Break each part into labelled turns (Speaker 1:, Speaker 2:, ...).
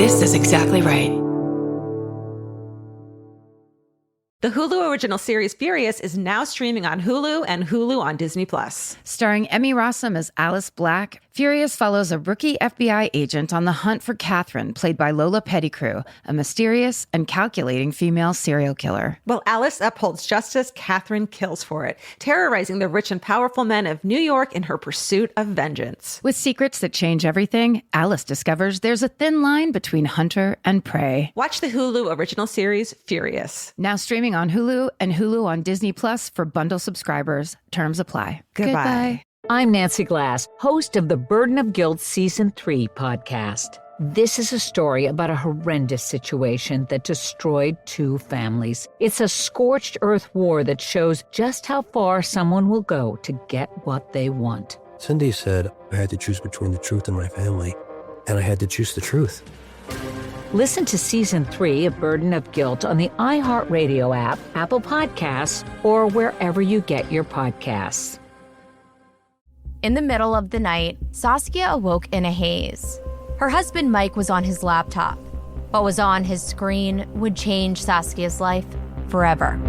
Speaker 1: This is exactly right.
Speaker 2: The Hulu original series Furious is now streaming on Hulu and Hulu on Disney+.
Speaker 3: Starring Emmy Rossum as Alice Black, Furious follows a rookie FBI agent on the hunt for Catherine, played by Lola Pettigrew, a mysterious and calculating female serial killer.
Speaker 2: While Alice upholds justice, Catherine kills for it, terrorizing the rich and powerful men of New York in her pursuit of vengeance.
Speaker 3: With secrets that change everything, Alice discovers there's a thin line between hunter and prey.
Speaker 2: Watch the Hulu original series Furious.
Speaker 3: Now streaming on Hulu and Hulu on Disney Plus for bundle subscribers. Terms apply.
Speaker 2: Goodbye.
Speaker 4: I'm Nancy Glass, host of the Burden of Guilt Season 3 podcast. This is a story about a horrendous situation that destroyed 2 families. It's a scorched earth war that shows just how far someone will go to get what they want.
Speaker 5: Cindy said I had to choose between the truth and my family, and I had to choose the truth.
Speaker 4: Listen to Season 3 of Burden of Guilt on the iHeartRadio app, Apple Podcasts, or wherever you get your podcasts.
Speaker 6: In the middle of the night, Saskia awoke in a haze. Her husband Mike was on his laptop. What was on his screen would change Saskia's life forever.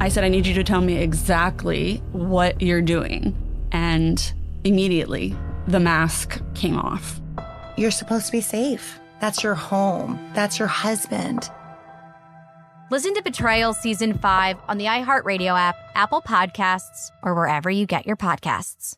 Speaker 7: I said, I need you to tell me exactly what you're doing. And immediately, the mask came off.
Speaker 8: You're supposed to be safe. That's your home. That's your husband.
Speaker 6: Listen to Betrayal Season 5 on the iHeartRadio app, Apple Podcasts, or wherever you get your podcasts.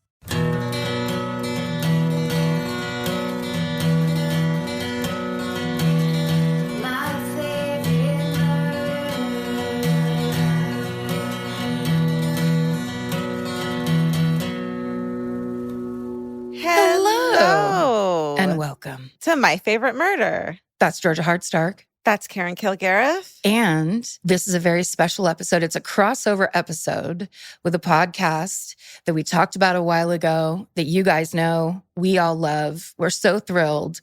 Speaker 1: Hello.
Speaker 3: And welcome.
Speaker 1: To My Favorite Murder.
Speaker 3: That's Georgia Hardstark.
Speaker 1: That's Karen Kilgariff.
Speaker 3: And this is a very special episode. It's a crossover episode with a podcast that we talked about a while ago that you guys know, we all love. We're so thrilled.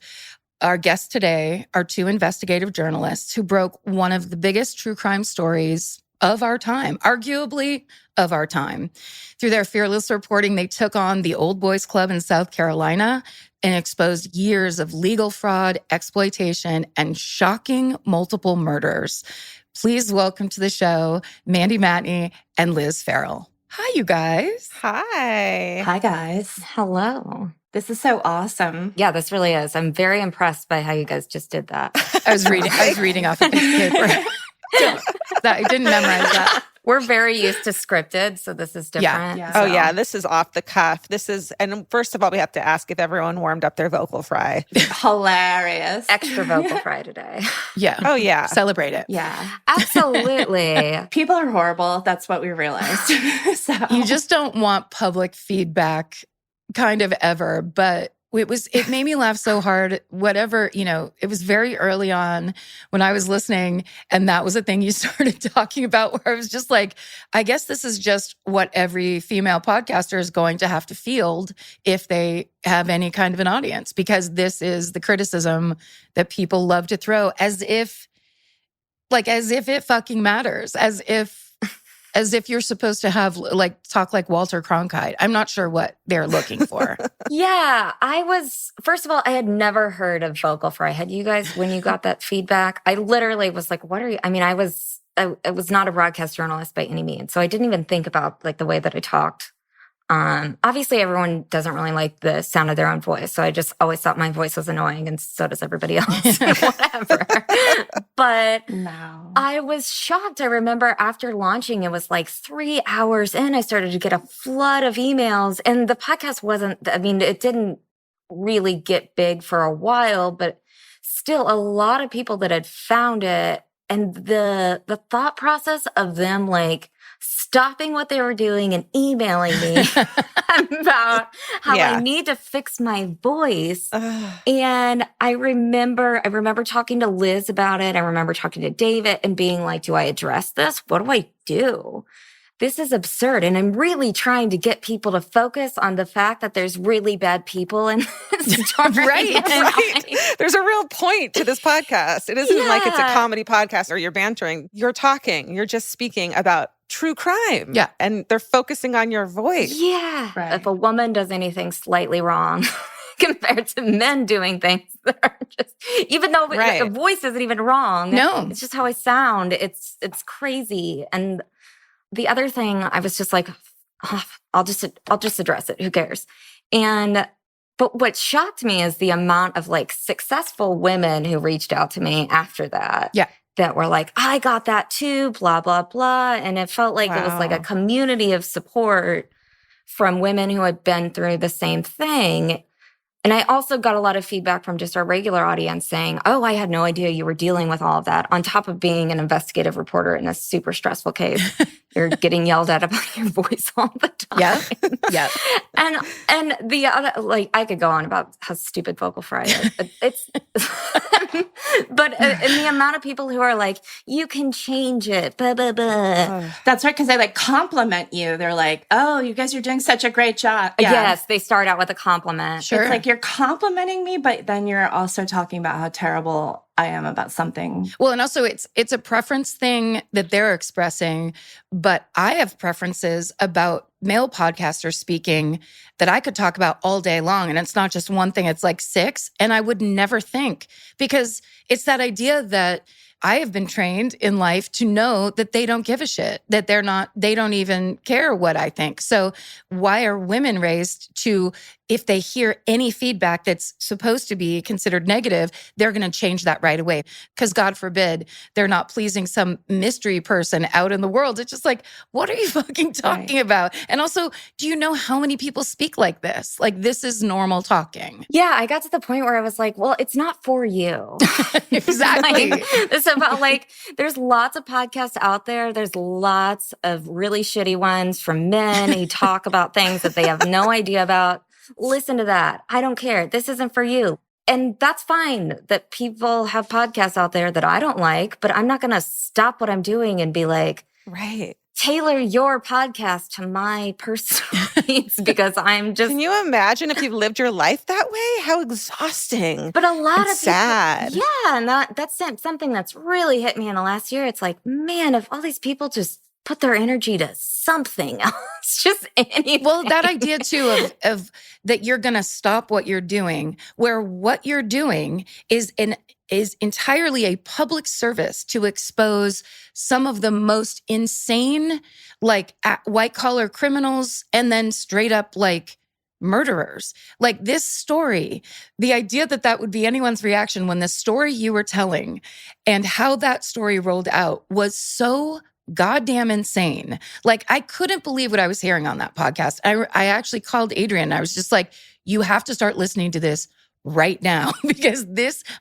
Speaker 3: Our guests today are 2 investigative journalists who broke one of the biggest true crime stories of our time, arguably of our time. Through their fearless reporting, they took on the Old Boys Club in South Carolina and exposed years of legal fraud, exploitation, and shocking multiple murders. Please welcome to the show, Mandy Matney and Liz Farrell. Hi, you guys.
Speaker 1: Hi.
Speaker 9: Hi, guys.
Speaker 10: Hello.
Speaker 9: This is so awesome.
Speaker 10: Yeah, this really is. I'm very impressed by how you guys just did that.
Speaker 3: I was reading off a piece of paper. I didn't memorize that.
Speaker 10: We're very used to scripted, so this is different.
Speaker 1: Yeah.
Speaker 10: So.
Speaker 1: Oh, yeah. This is off the cuff. And first of all, we have to ask if everyone warmed up their vocal fry.
Speaker 9: Hilarious.
Speaker 10: Extra vocal fry today.
Speaker 3: Yeah.
Speaker 1: Oh, yeah.
Speaker 3: Celebrate it.
Speaker 9: Yeah.
Speaker 10: Absolutely.
Speaker 9: People are horrible. That's what we realized. So
Speaker 3: You just don't want public feedback kind of ever, but it made me laugh so hard. Whatever, it was very early on when I was listening, and that was a thing you started talking about where I was just like, I guess this is just what every female podcaster is going to have to field if they have any kind of an audience, because this is the criticism that people love to throw as if it fucking matters, as if you're supposed to have talk like Walter Cronkite. I'm not sure what they're looking for.
Speaker 10: Yeah, first of all, I had never heard of vocal fry. Had you guys, when you got that feedback? I literally was like, what are you? I mean, I was not a broadcast journalist by any means, so I didn't even think about the way that I talked. Obviously everyone doesn't really like the sound of their own voice. So I just always thought my voice was annoying, and so does everybody else. Whatever. But
Speaker 9: no.
Speaker 10: I was shocked. I remember after launching, it was 3 hours in, I started to get a flood of emails, and the podcast it didn't really get big for a while, but still a lot of people that had found it. And the thought process of them stopping what they were doing and emailing me about how I need to fix my voice. And I remember talking to Liz about it. I remember talking to David and being like, do I address this? What do I do? This is absurd. And I'm really trying to get people to focus on the fact that there's really bad people in this story.
Speaker 1: Right. There's a real point to this podcast. It isn't like it's a comedy podcast or you're bantering. You're talking. You're just speaking about true crime.
Speaker 3: Yeah.
Speaker 1: And they're focusing on your voice.
Speaker 10: Yeah.
Speaker 9: Right.
Speaker 10: If a woman does anything slightly wrong, compared to men doing things that are just, even though the voice isn't even wrong.
Speaker 3: No.
Speaker 10: It's just how I sound. It's crazy. And the other thing, I was just like, oh, I'll just address it. Who cares? But what shocked me is the amount of like successful women who reached out to me after that.
Speaker 3: Yeah.
Speaker 10: That were like, I got that too, blah, blah, blah. And it felt like it was like a community of support from women who had been through the same thing. And I also got a lot of feedback from just our regular audience saying, oh, I had no idea you were dealing with all of that. On top of being an investigative reporter in a super stressful case, you're getting yelled at about your voice all the time.
Speaker 3: Yeah. Yeah.
Speaker 10: And the other, like, I could go on about how stupid vocal fry is. It's, but and the amount of people who are like, you can change it, blah, blah, blah.
Speaker 9: That's right, because they like compliment you. They're like, oh, you guys are doing such a great job. Yeah.
Speaker 10: Yes, they start out with a compliment.
Speaker 3: Sure.
Speaker 9: It's like you're complimenting me, but then you're also talking about how terrible I am about something.
Speaker 3: Well, and also it's a preference thing that they're expressing, but I have preferences about male podcasters speaking that I could talk about all day long. And it's not just one thing, it's like 6. And I would never think, because it's that idea that I have been trained in life to know that they don't give a shit, that they don't even care what I think. So why are women raised to, if they hear any feedback that's supposed to be considered negative, they're going to change that right away? Because God forbid they're not pleasing some mystery person out in the world. It's just like, what are you fucking talking about? And also, do you know how many people speak like this? Like, this is normal talking.
Speaker 10: Yeah, I got to the point where I was like, well, it's not for you.
Speaker 3: Exactly.
Speaker 10: It's about like, there's lots of podcasts out there. There's lots of really shitty ones from men who talk about things that they have no idea about. Listen to that. I don't care. This isn't for you. And that's fine that people have podcasts out there that I don't like, but I'm not going to stop what I'm doing and be like,
Speaker 1: right,
Speaker 10: tailor your podcast to my personal needs because I'm just...
Speaker 1: Can you imagine if you've lived your life that way? How exhausting.
Speaker 10: But a lot of
Speaker 1: sad.
Speaker 10: People, yeah, and that's something that's really hit me in the last year. It's like, man, if all these people just put their energy to something else, just anything.
Speaker 3: Well, that idea too of that you're going to stop what you're doing, where what you're doing is entirely a public service to expose some of the most insane, like white collar criminals and then straight up like murderers. Like this story, the idea that would be anyone's reaction when the story you were telling and how that story rolled out was so goddamn insane. Like, I couldn't believe what I was hearing on that podcast. I actually called Adrian. I was just like, you have to start listening to this right now because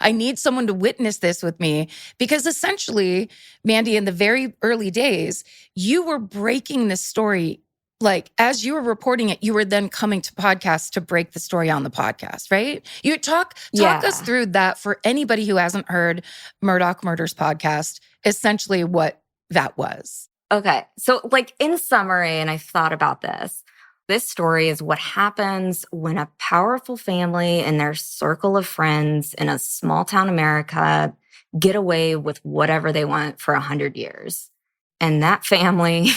Speaker 3: I need someone to witness this with me. Because essentially, Mandy, in the very early days, you were breaking this story. Like, as you were reporting it, you were then coming to podcasts to break the story on the podcast, right? You talk us through that for anybody who hasn't heard Murdaugh Murders Podcast, essentially what that was.
Speaker 10: Okay. So like in summary, and I thought about this story is what happens when a powerful family and their circle of friends in a small town America get away with whatever they want for 100 years. And that family...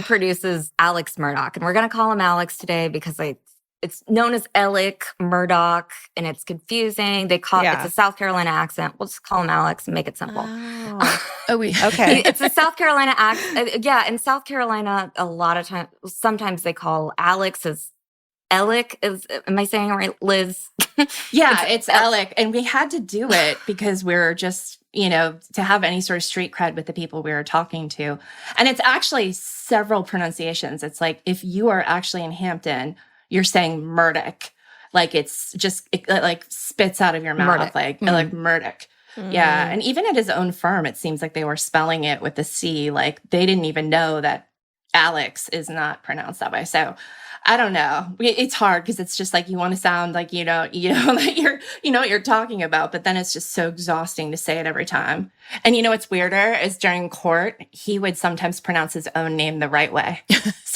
Speaker 10: produces Alex Murdaugh. And we're going to call him Alex today because it's known as Alec Murdaugh, and it's confusing. It's a South Carolina accent. We'll just call him Alex and make it simple.
Speaker 1: Okay.
Speaker 10: It's a South Carolina accent. Yeah, in South Carolina, a lot of times, sometimes they call Alex as Alec. Am I saying it right, Liz?
Speaker 9: Yeah, it's Alec. And we had to do it because we're just, to have any sort of street cred with the people we were talking to. And it's actually several pronunciations. It's like, if you are actually in Hampton, you're saying Murdaugh. Like it's just, it like spits out of your mouth, like Murdaugh. Mm. Yeah. And even at his own firm, it seems like they were spelling it with the C. Like they didn't even know that Alex is not pronounced that way. So I don't know. It's hard because it's just like you want to sound like that you know what you're talking about, but then it's just so exhausting to say it every time. And what's weirder is during court, he would sometimes pronounce his own name the right way.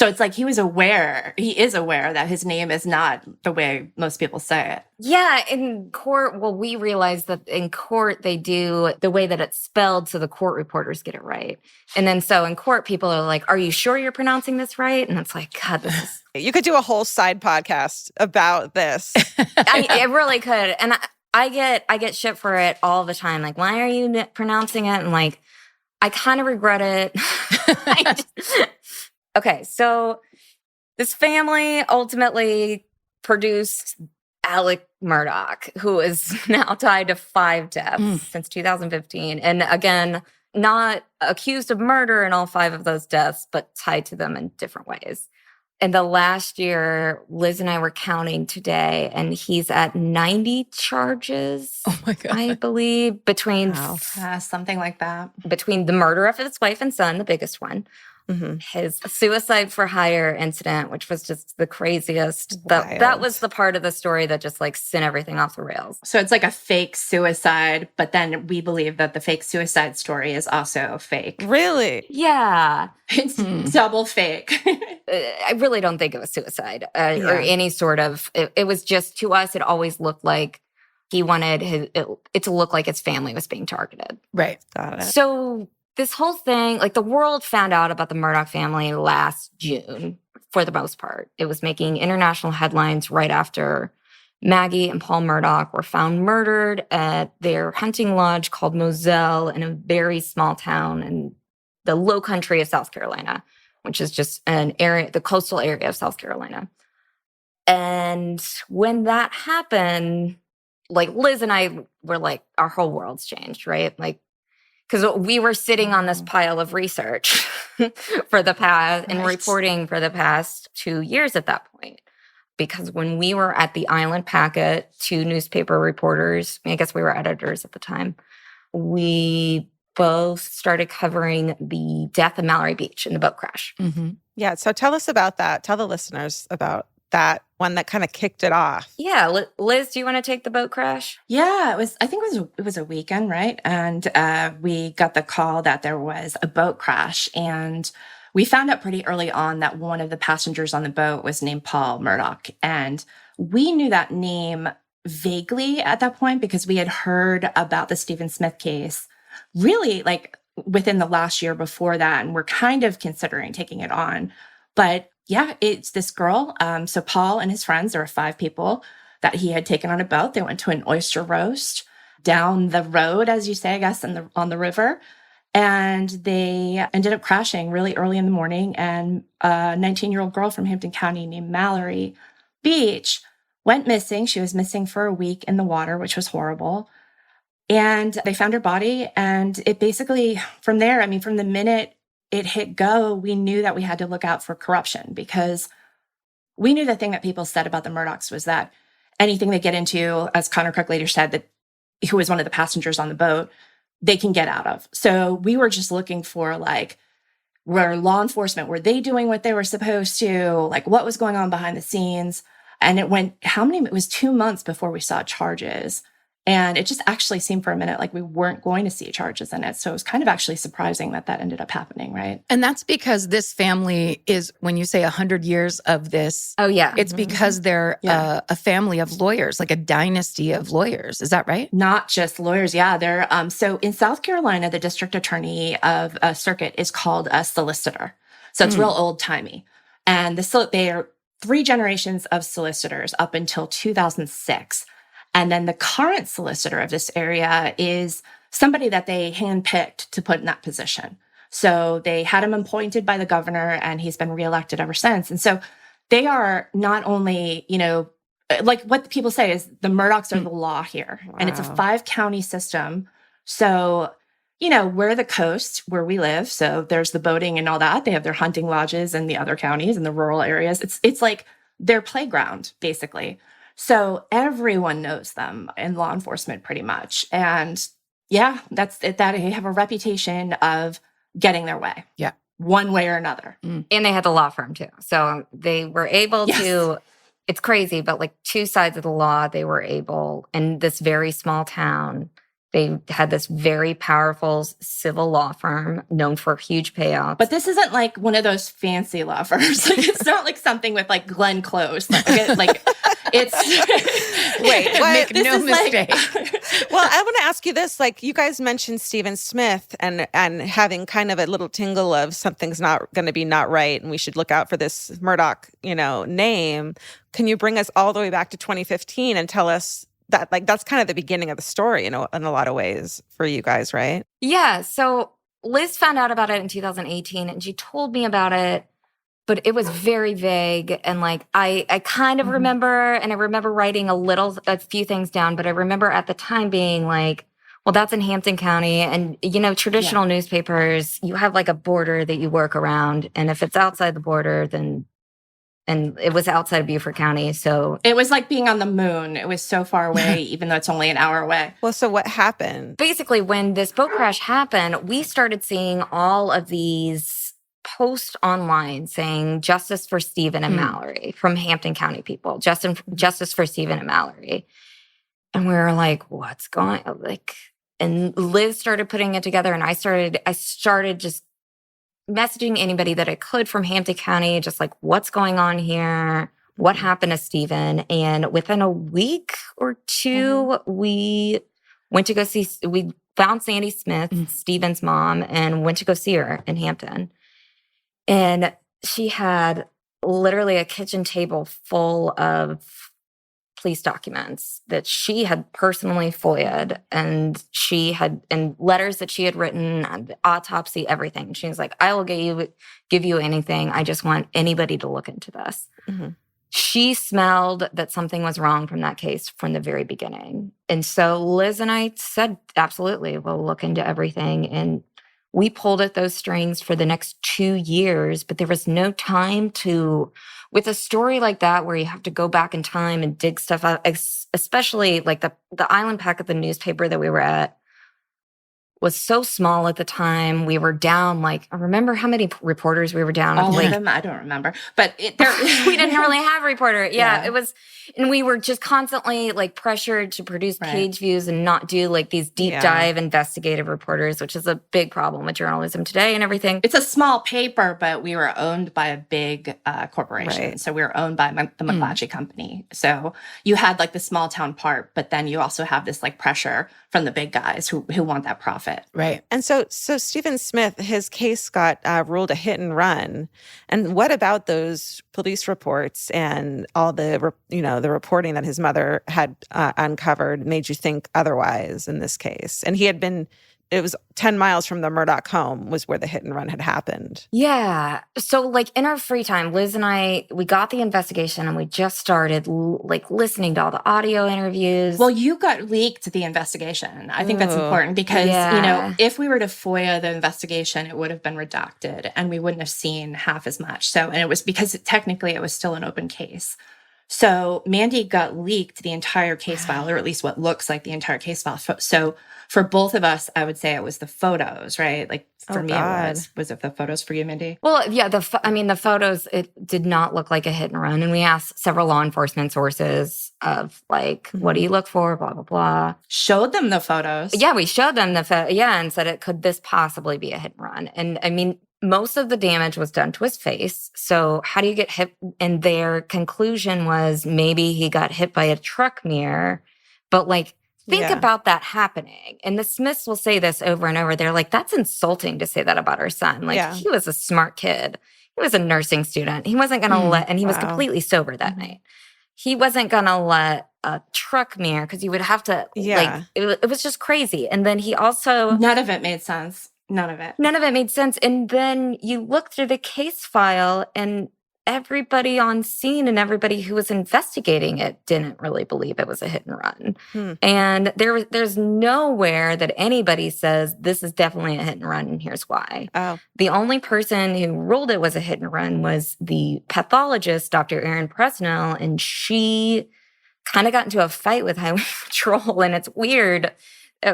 Speaker 9: So it's like he is aware that his name is not the way most people say it.
Speaker 10: Yeah, in court, well, we realized that in court, they do the way that it's spelled so the court reporters get it right. And then so in court, people are like, are you sure you're pronouncing this right? And it's like, God, this is...
Speaker 1: You could do a whole side podcast about this.
Speaker 10: I really could. And I get shit for it all the time. Like, why are you pronouncing it? And like, I kind of regret it. Okay, so this family ultimately produced Alec Murdaugh, who is now tied to 5 deaths since 2015. And again, not accused of murder in all 5 of those deaths, but tied to them in different ways. In the last year, Liz and I were counting today, and he's at 90 charges.
Speaker 3: Oh my God.
Speaker 10: I believe, between
Speaker 9: something like that.
Speaker 10: Between the murder of his wife and son, the biggest one, his suicide for hire incident, which was just the craziest. That was the part of the story that just like sent everything off the rails.
Speaker 9: So it's like a fake suicide, but then we believe that the fake suicide story is also fake.
Speaker 1: Really?
Speaker 10: Yeah.
Speaker 9: It's double fake.
Speaker 10: I really don't think it was suicide or any sort of, it was just, to us, it always looked like he wanted it to look like his family was being targeted.
Speaker 3: Right.
Speaker 1: Got it.
Speaker 10: So this whole thing, like the world found out about the Murdaugh family last June, for the most part. It was making international headlines right after Maggie and Paul Murdaugh were found murdered at their hunting lodge called Moselle in a very small town in the low country of South Carolina, which is just an area, the coastal area of South Carolina. And when that happened, like Liz and I were like, our whole world's changed, right? Like, because we were sitting on this pile of research for the past and reporting for the past 2 years at that point. Because when we were at the Island Packet, 2 newspaper reporters, I guess we were editors at the time, we both started covering the death of Mallory Beach in the boat crash.
Speaker 1: Yeah, so tell us about that. Tell the listeners about that one that kind of kicked it off.
Speaker 10: Yeah, Liz, do you want to take the boat crash?
Speaker 9: Yeah, I think it was a weekend, right? And we got the call that there was a boat crash, and we found out pretty early on that one of the passengers on the boat was named Paul Murdaugh. And we knew that name vaguely at that point because we had heard about the Stephen Smith case really like within the last year before that. And we're kind of considering taking it on. But yeah, it's this girl. So Paul and his friends, there were 5 people that he had taken on a boat. They went to an oyster roast down the road, as you say, I guess, on the river. And they ended up crashing really early in the morning. And a 19-year-old girl from Hampton County named Mallory Beach went missing. She was missing for a week in the water, which was horrible. And they found her body. And it basically, from there, I mean, from the minute it hit go, we knew that we had to look out for corruption because we knew the thing that people said about the Murdaughs was that anything they get into, as Connor Cook later said, that who was one of the passengers on the boat, they can get out of. So we were just looking for like, were law enforcement, were they doing what they were supposed to? Like what was going on behind the scenes? And it was 2 months before we saw charges. And it just actually seemed for a minute like we weren't going to see charges in it. So it was kind of actually surprising that ended up happening, right?
Speaker 3: And that's because this family is, when you say 100 years of this, it's because they're a family of lawyers, like a dynasty of lawyers. Is that right?
Speaker 9: Not just lawyers. Yeah. They're so in South Carolina, the district attorney of a circuit is called a solicitor. So it's real old timey. And they are 3 generations of solicitors up until 2006. And then the current solicitor of this area is somebody that they handpicked to put in that position. So they had him appointed by the governor, and he's been reelected ever since. And so they are not only, like what people say is the Murdaughs are the law here. Wow. And it's a 5-county system. So, we're the coast where we live. So there's the boating and all that. They have their hunting lodges in the other counties and the rural areas. It's like their playground, basically. So everyone knows them in law enforcement pretty much. And yeah, that's it. That they have a reputation of getting their way.
Speaker 3: Yeah.
Speaker 9: One way or another.
Speaker 10: And they had the law firm too. So they were able to, it's crazy, but like 2 sides of the law, they were able in this very small town They had this very powerful civil law firm known for huge payouts.
Speaker 9: But this isn't like one of those fancy law firms. Like, it's not like something with like Glenn Close. Like it's
Speaker 3: wait, make no mistake.
Speaker 1: Well, I want to ask you this: like, you guys mentioned Stephen Smith and having kind of a little tingle of something's not going to be not right, and we should look out for this Murdaugh, name. Can you bring us all the way back to 2015 and tell us that, like, that's kind of the beginning of the story, in a lot of ways for you guys, right?
Speaker 10: Yeah. So Liz found out about it in 2018, and she told me about it, but it was very vague. And like, I kind of remember, and I remember writing a few things down, but I remember at the time being like, well, that's in Hampton County. And, traditional newspapers, you have like a border that you work around. And if it's outside the border, and it was outside of Beaufort County. So
Speaker 9: it was like being on the moon. It was so far away, even though it's only an hour away.
Speaker 1: Well, so what happened?
Speaker 10: Basically, when this boat crash happened, we started seeing all of these posts online saying justice for Stephen and Mallory from Hampton County people, justice for Stephen and Mallory. And we were like, what's going on? Like, and Liz started putting it together, and I started just messaging anybody that I could from Hampton County, just like, what's going on here? What happened to Stephen? And within a week or two, we found Sandy Smith, Stephen's mom, and went to go see her in Hampton. And she had literally a kitchen table full of police documents that she had personally FOIA'd, and and letters that she had written, the autopsy, everything. She was like, I will give you anything. I just want anybody to look into this. Mm-hmm. She smelled that something was wrong from that case from the very beginning. And so Liz and I said, absolutely, we'll look into everything. And we pulled at those strings for the next 2 years, but there was no time with a story like that where you have to go back in time and dig stuff out, especially like the island packet, the newspaper that we were at, was so small at the time. We were down, like, I remember how many reporters we were down.
Speaker 9: All of them? I don't remember. But
Speaker 10: we didn't really have a reporter. Yeah, it was, and we were just constantly like pressured to produce page views and not do like these deep dive investigative reporters, which is a big problem with journalism today and everything.
Speaker 9: It's a small paper, but we were owned by a big corporation. Right. So we were owned by the McClatchy Company. So you had like the small town part, but then you also have this like pressure from the big guys who want that profit.
Speaker 3: Right.
Speaker 1: And so Stephen Smith, his case got ruled a hit and run. And what about those police reports and all the reporting that his mother had uncovered made you think otherwise in this case? And it was 10 miles from the Murdaugh home was where the hit and run had happened.
Speaker 10: Yeah. So like in our free time, Liz and I, we got the investigation and we just started like listening to all the audio interviews.
Speaker 9: Well, you got leaked the investigation. I think that's important because, if we were to FOIA the investigation, it would have been redacted and we wouldn't have seen half as much. And it was because technically it was still an open case. So Mandy got leaked the entire case file, or at least what looks like the entire case file. So for both of us, I would say it was the photos, right? Like for me, it was it the photos for you, Mindy?
Speaker 10: Well, yeah, the photos, it did not look like a hit and run. And we asked several law enforcement sources of like, what do you look for? Blah, blah, blah.
Speaker 9: Showed them the photos.
Speaker 10: Yeah, we showed them and said, could this possibly be a hit and run? And I mean, most of the damage was done to his face. So how do you get hit? And their conclusion was maybe he got hit by a truck mirror. But like, think about that happening. And the Smiths will say this over and over. They're like, that's insulting to say that about our son. Like, he was a smart kid. He was a nursing student. He wasn't going to and he was completely sober that night. He wasn't going to let a truck mirror, because you would have to, like, it was just crazy. And then he also...
Speaker 9: None of it made sense. None of it
Speaker 10: made sense. And then you look through the case file and everybody on scene and everybody who was investigating it didn't really believe it was a hit and run. And there's nowhere that anybody says this is definitely a hit and run and here's why. The only person who ruled it was a hit and run was the pathologist, Dr. Erin Presnell, and she kind of got into a fight with Highway Patrol. And it's weird.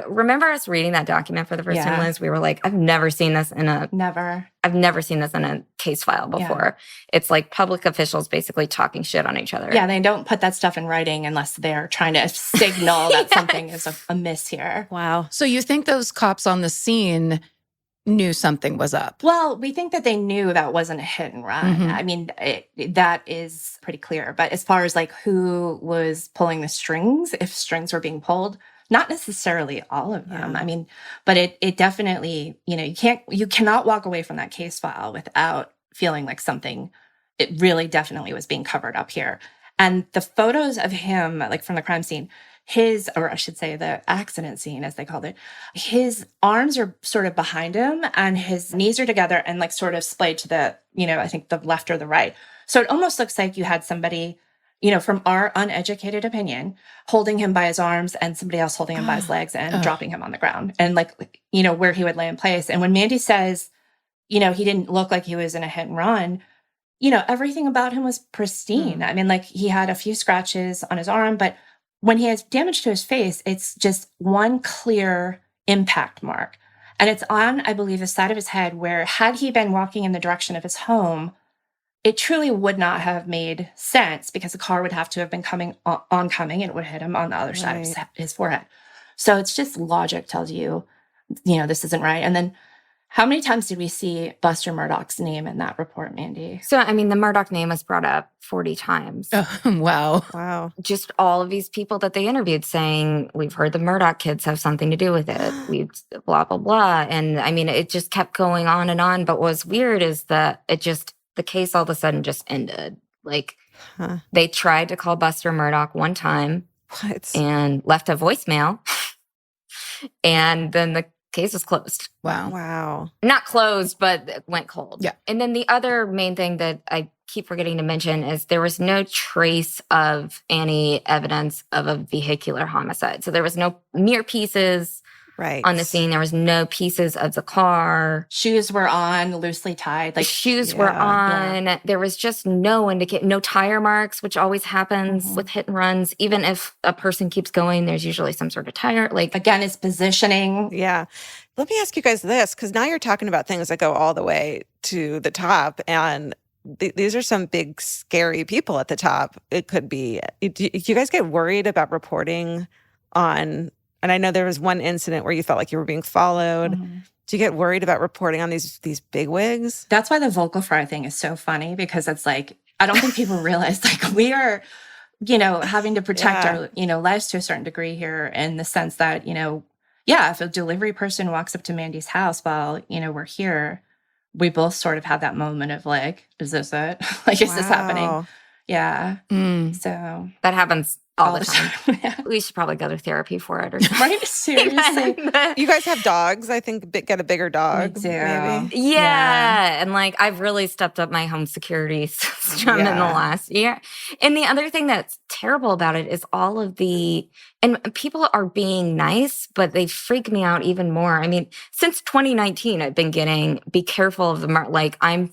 Speaker 10: remember us reading that document for the first time, Liz? We were like, I've never seen this in a case file before. It's like public officials basically talking shit on each other.
Speaker 9: Yeah, they don't put that stuff in writing unless they're trying to signal that something is amiss here.
Speaker 1: Wow.
Speaker 3: So you think those cops on the scene knew something was up?
Speaker 9: Well, we think that they knew that wasn't a hit and run.
Speaker 3: Mm-hmm.
Speaker 9: I mean, that is pretty clear. But as far as like who was pulling the strings, if strings were being pulled, not necessarily all of them. I mean, but it definitely, you cannot walk away from that case file without feeling like something, it really definitely was being covered up here. And the photos of him, like from the crime scene, or I should say the accident scene, as they called it, his arms are sort of behind him and his knees are together and like sort of splayed to the, I think the left or the right. So it almost looks like you had somebody, from our uneducated opinion, holding him by his arms and somebody else holding him by his legs and dropping him on the ground and like, where he would lay in place. And when Mandy says, he didn't look like he was in a hit and run, everything about him was pristine. I mean, like he had a few scratches on his arm, but when he has damage to his face, it's just one clear impact mark. And it's on, I believe, the side of his head where had he been walking in the direction of his home, it truly would not have made sense because the car would have to have been oncoming and it would hit him on the other side of his forehead. So it's just logic tells you, this isn't right. And then how many times did we see Buster Murdaugh's name in that report, Mandy?
Speaker 10: So, I mean, the Murdaugh name was brought up 40 times.
Speaker 3: Oh, wow.
Speaker 1: Wow.
Speaker 10: Just all of these people that they interviewed saying, we've heard the Murdaugh kids have something to do with it. We've blah, blah, blah. And I mean, it just kept going on. But what was weird is that the case all of a sudden just ended. Like, they tried to call Buster Murdaugh one time and left a voicemail. And then the case was closed.
Speaker 1: Wow.
Speaker 10: Not closed, but it went cold.
Speaker 3: Yeah.
Speaker 10: And then the other main thing that I keep forgetting to mention is there was no trace of any evidence of a vehicular homicide. So there was no near pieces on the scene. There was no pieces of the car.
Speaker 9: Shoes were on, loosely tied. Like
Speaker 10: shoes were on. Yeah. There was just no tire marks, which always happens with hit and runs. Even if a person keeps going, there's usually some sort of tire. Like
Speaker 9: again, it's positioning.
Speaker 1: Yeah. Let me ask you guys this, because now you're talking about things that go all the way to the top, and these are some big, scary people at the top. It could be. Do you guys get worried about reporting on? And I know there was one incident where you felt like you were being followed. Do you get worried about reporting on these big wigs?
Speaker 9: That's why the vocal fry thing is so funny, because it's like, I don't think people realize like we are, having to protect our, lives to a certain degree here, in the sense that, if a delivery person walks up to Mandy's house while, we're here, we both sort of have that moment of like, is this it? Like, is this happening? Yeah. So
Speaker 10: that happens all the time. Yeah. We should probably go to therapy for it or something.
Speaker 9: Right? Seriously.
Speaker 1: You guys have dogs. I think get a bigger dog.
Speaker 9: We do.
Speaker 1: Maybe.
Speaker 10: Yeah. And like, I've really stepped up my home security system in the last year. And the other thing that's terrible about it is all of and people are being nice, but they freak me out even more. I mean, since 2019, I've been getting, be careful of like, I'm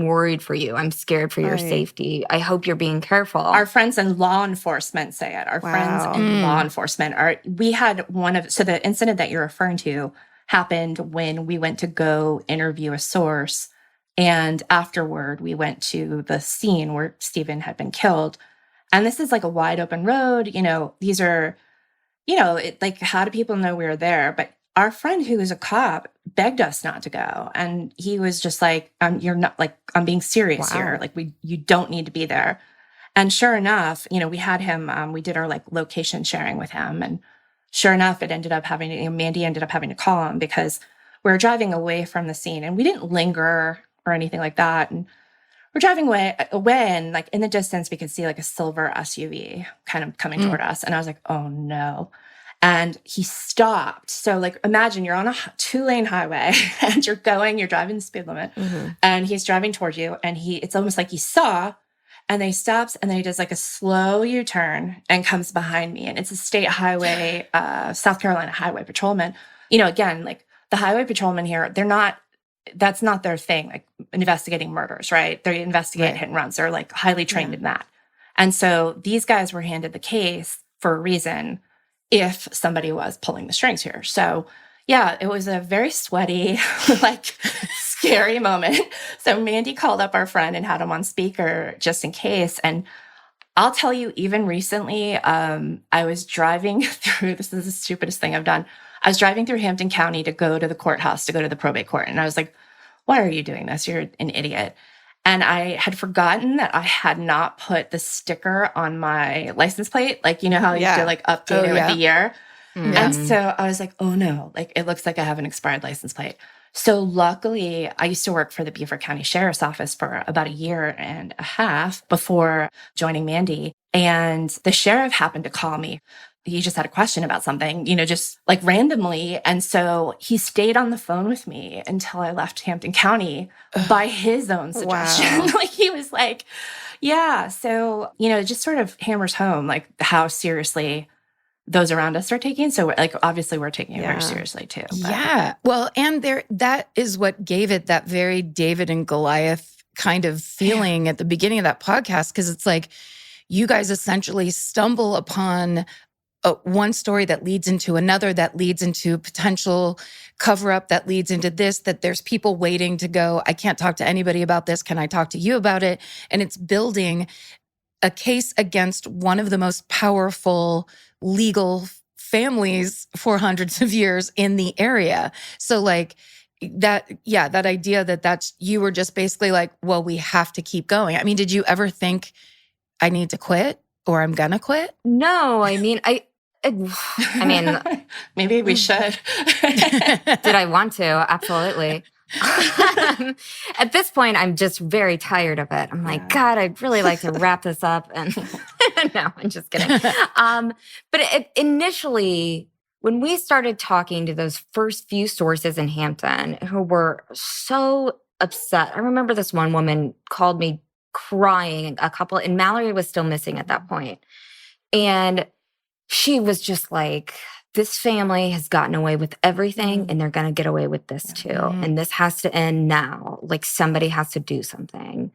Speaker 10: worried for you. I'm scared for your safety. I hope you're being careful.
Speaker 9: Our friends in law enforcement say it. Our friends in law enforcement we had so the incident that you're referring to happened when we went to go interview a source. And afterward, we went to the scene where Stephen had been killed. And this is like a wide open road. These are, like, how do people know we were there? But our friend who was a cop begged us not to go. And he was just like, you're not, like, I'm being serious here. Like, you don't need to be there. And sure enough, we had him, we did our like location sharing with him. And sure enough, it ended up Mandy ended up having to call him because we were driving away from the scene, and we didn't linger or anything like that. And we're driving away and like in the distance, we could see like a silver SUV kind of coming toward us. And I was like, oh no. And he stopped. So like, imagine you're on a 2-lane highway and you're driving the speed limit, and he's driving towards you, and it's almost like he saw, and then he stops, and then he does like a slow U-turn and comes behind me. And it's a state highway, South Carolina highway patrolman. Again, like the highway patrolmen here, that's not their thing, like investigating murders, right? They investigate hit and runs. They're like highly trained in that. And so these guys were handed the case for a reason. if somebody was pulling the strings here. So yeah, it was a very sweaty, like scary moment. So Mandy called up our friend and had him on speaker just in case. And I'll tell you, even recently, I was driving through, this is the stupidest thing I've done. I was driving through Hampton County to go to the courthouse, to go to the probate court. And I was like, why are you doing this? You're an idiot. And I had forgotten that I had not put the sticker on my license plate. Like, you know how you have to like update it with the year?
Speaker 3: Mm-hmm.
Speaker 9: And so I was like, oh no, like it looks like I have an expired license plate. So luckily, I used to work for the Beaufort County Sheriff's Office for about a year and a half before joining Mandy. And the sheriff happened to call me. He just had a question about something, you know, just like randomly. And so he stayed on the phone with me until I left Hampton County by his own suggestion.
Speaker 1: Wow.
Speaker 9: Like he was like, yeah. So, you know, it just sort of hammers home like how seriously those around us are taking. So like, obviously we're taking it very seriously too. But.
Speaker 3: Yeah. Well, and that is what gave it that very David and Goliath kind of feeling at the beginning of that podcast. Cause it's like, you guys essentially stumble upon one story that leads into another, that leads into potential cover-up, that leads into this, that there's people waiting to go, I can't talk to anybody about this. Can I talk to you about it? And it's building a case against one of the most powerful legal families for hundreds of years in the area. So like that idea that you were just basically like, well, we have to keep going. I mean, did you ever think I need to quit or I'm gonna quit?
Speaker 10: No, I mean,
Speaker 9: maybe we should.
Speaker 10: Did I want to? Absolutely. At this point, I'm just very tired of it. I'm like, God, I'd really like to wrap this up. And no, I'm just kidding. But initially, when we started talking to those first few sources in Hampton who were so upset, I remember this one woman called me crying, and Mallory was still missing at that point. And she was just like, this family has gotten away with everything and they're going to get away with this too. And this has to end now. Like somebody has to do something.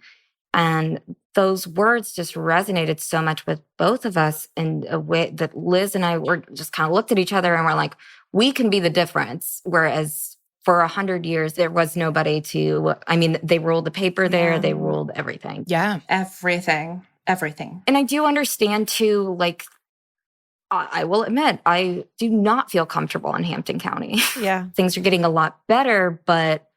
Speaker 10: And those words just resonated so much with both of us in a way that Liz and I were just kind of looked at each other and we're like, we can be the difference. Whereas for 100 years, there was nobody they ruled the paper there. They ruled everything.
Speaker 3: Yeah.
Speaker 9: Everything.
Speaker 10: And I do understand too, like, I will admit, I do not feel comfortable in Hampton County.
Speaker 1: Yeah.
Speaker 10: Things are getting a lot better, but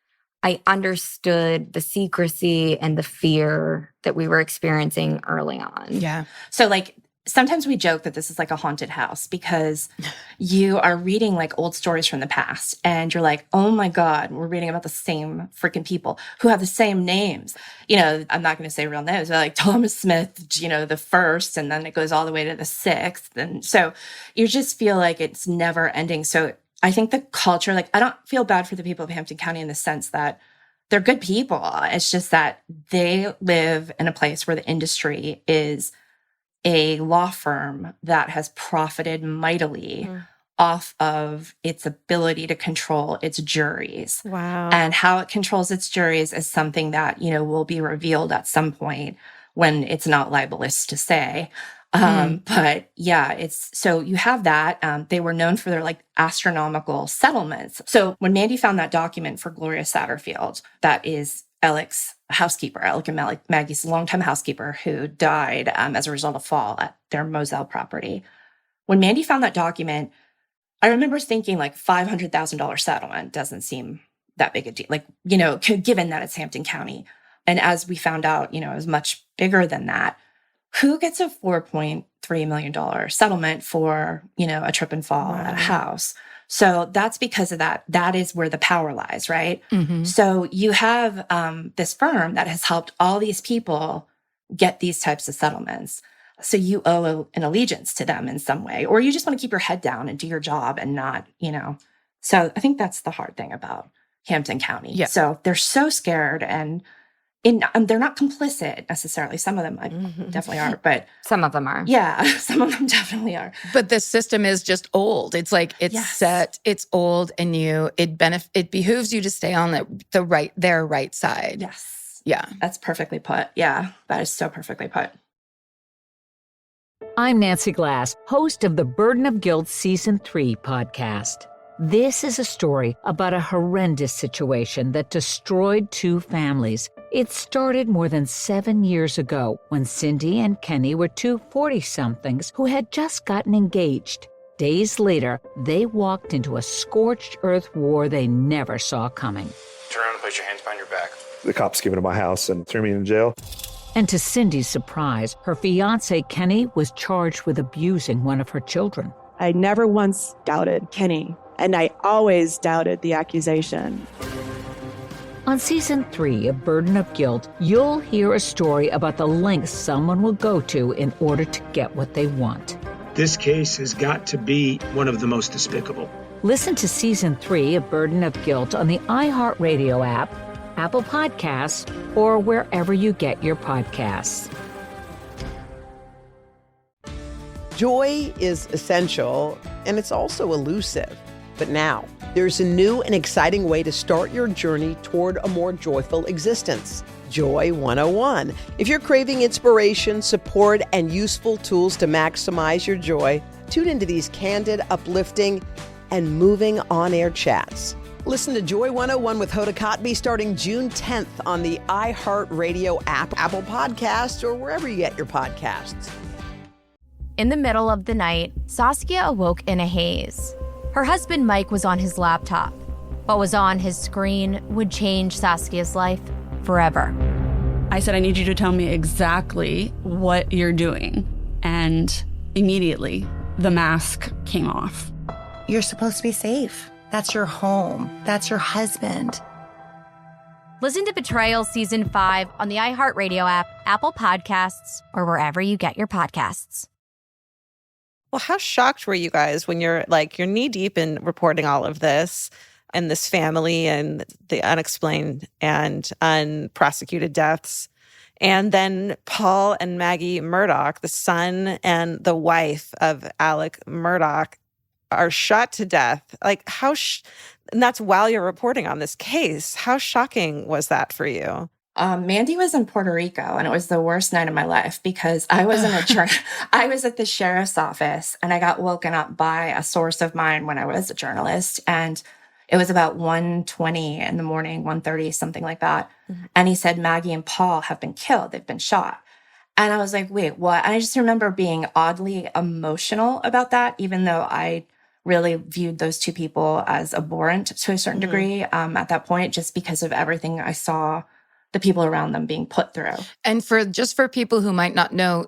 Speaker 10: I understood the secrecy and the fear that we were experiencing early on.
Speaker 3: Yeah.
Speaker 9: So like, sometimes we joke that this is like a haunted house because you are reading like old stories from the past and you're like, oh my God, we're reading about the same freaking people who have the same names. You know, I'm not going to say real names, but like Thomas Smith, you know, the first, and then it goes all the way to the sixth. And so you just feel like it's never ending. So I think the culture, like, I don't feel bad for the people of Hampton County in the sense that they're good people. It's just that they live in a place where the industry is a law firm that has profited mightily off of its ability to control its juries.
Speaker 1: Wow.
Speaker 9: And how it controls its juries is something that, you know, will be revealed at some point when it's not libelous to say. But yeah, so you have that. They were known for their like astronomical settlements. So when Mandy found that document for Gloria Satterfield, that is Alec's housekeeper, Alec and Maggie's longtime housekeeper who died as a result of fall at their Moselle property. When Mandy found that document, I remember thinking like $500,000 settlement doesn't seem that big a deal. Like, you know, given that it's Hampton County. And as we found out, you know, it was much bigger than that. Who gets a $4.3 million settlement for, you know, a trip and fall at a house? So that's because of that. That is where the power lies, right?
Speaker 3: Mm-hmm.
Speaker 9: So you have this firm that has helped all these people get these types of settlements. So you owe an allegiance to them in some way, or you just want to keep your head down and do your job and not, you know. So I think that's the hard thing about Hampton County.
Speaker 3: Yeah.
Speaker 9: So they're so scared and they're not complicit necessarily. Some of them definitely are, but
Speaker 10: some of them are.
Speaker 9: Yeah, some of them definitely are.
Speaker 3: But the system is just old. It's like it's set, it's old, and it behooves you to stay on their right side.
Speaker 9: Yes.
Speaker 3: Yeah.
Speaker 9: That's perfectly put. Yeah, that is so perfectly put.
Speaker 4: I'm Nancy Glass, host of the Burden of Guilt Season 3 podcast. This is a story about a horrendous situation that destroyed two families. It started more than 7 years ago when Cindy and Kenny were two 40-somethings who had just gotten engaged. Days later, they walked into a scorched earth war they never saw coming.
Speaker 11: Turn around and put your hands behind your back.
Speaker 12: The cops came into my house and threw me in jail.
Speaker 4: And to Cindy's surprise, her fiancé Kenny was charged with abusing one of her children.
Speaker 13: I never once doubted Kenny, and I always doubted the accusation.
Speaker 4: On Season 3 of Burden of Guilt, you'll hear a story about the lengths someone will go to in order to get what they want.
Speaker 14: This case has got to be one of the most despicable.
Speaker 4: Listen to Season 3 of Burden of Guilt on the iHeartRadio app, Apple Podcasts, or wherever you get your podcasts.
Speaker 15: Joy is essential, and it's also elusive. But now, there's a new and exciting way to start your journey toward a more joyful existence. Joy 101. If you're craving inspiration, support, and useful tools to maximize your joy, tune into these candid, uplifting, and moving on-air chats. Listen to Joy 101 with Hoda Kotb starting June 10th on the iHeartRadio app, Apple Podcasts, or wherever you get your podcasts.
Speaker 6: In the middle of the night, Saskia awoke in a haze. Her husband Mike was on his laptop. What was on his screen would change Saskia's life forever.
Speaker 7: I said, I need you to tell me exactly what you're doing. And immediately, the mask came off.
Speaker 8: You're supposed to be safe. That's your home. That's your husband.
Speaker 6: Listen to Betrayal Season 5 on the iHeartRadio app, Apple Podcasts, or wherever you get your podcasts.
Speaker 1: Well, how shocked were you guys when you're knee deep in reporting all of this and this family and the unexplained and unprosecuted deaths? And then Paul and Maggie Murdaugh, the son and the wife of Alec Murdaugh, are shot to death. And that's while you're reporting on this case. How shocking was that for you?
Speaker 9: Mandy was in Puerto Rico, and it was the worst night of my life because I was I was at the sheriff's office, and I got woken up by a source of mine when I was a journalist, and it was about 1:20 in the morning, 1:30, something like that. Mm-hmm. And he said, Maggie and Paul have been killed. They've been shot. And I was like, wait, what? And I just remember being oddly emotional about that, even though I really viewed those two people as abhorrent to a certain degree at that point, just because of everything I saw the people around them being put through.
Speaker 3: And for people who might not know,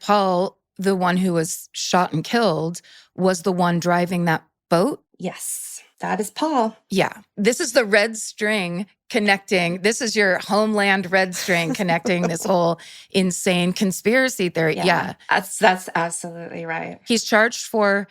Speaker 3: Paul, the one who was shot and killed, was the one driving that boat?
Speaker 9: Yes, that is Paul.
Speaker 3: Yeah. This is the red string connecting. This is your homeland red string connecting this whole insane conspiracy theory. Yeah.
Speaker 9: That's absolutely right.
Speaker 3: He's charged for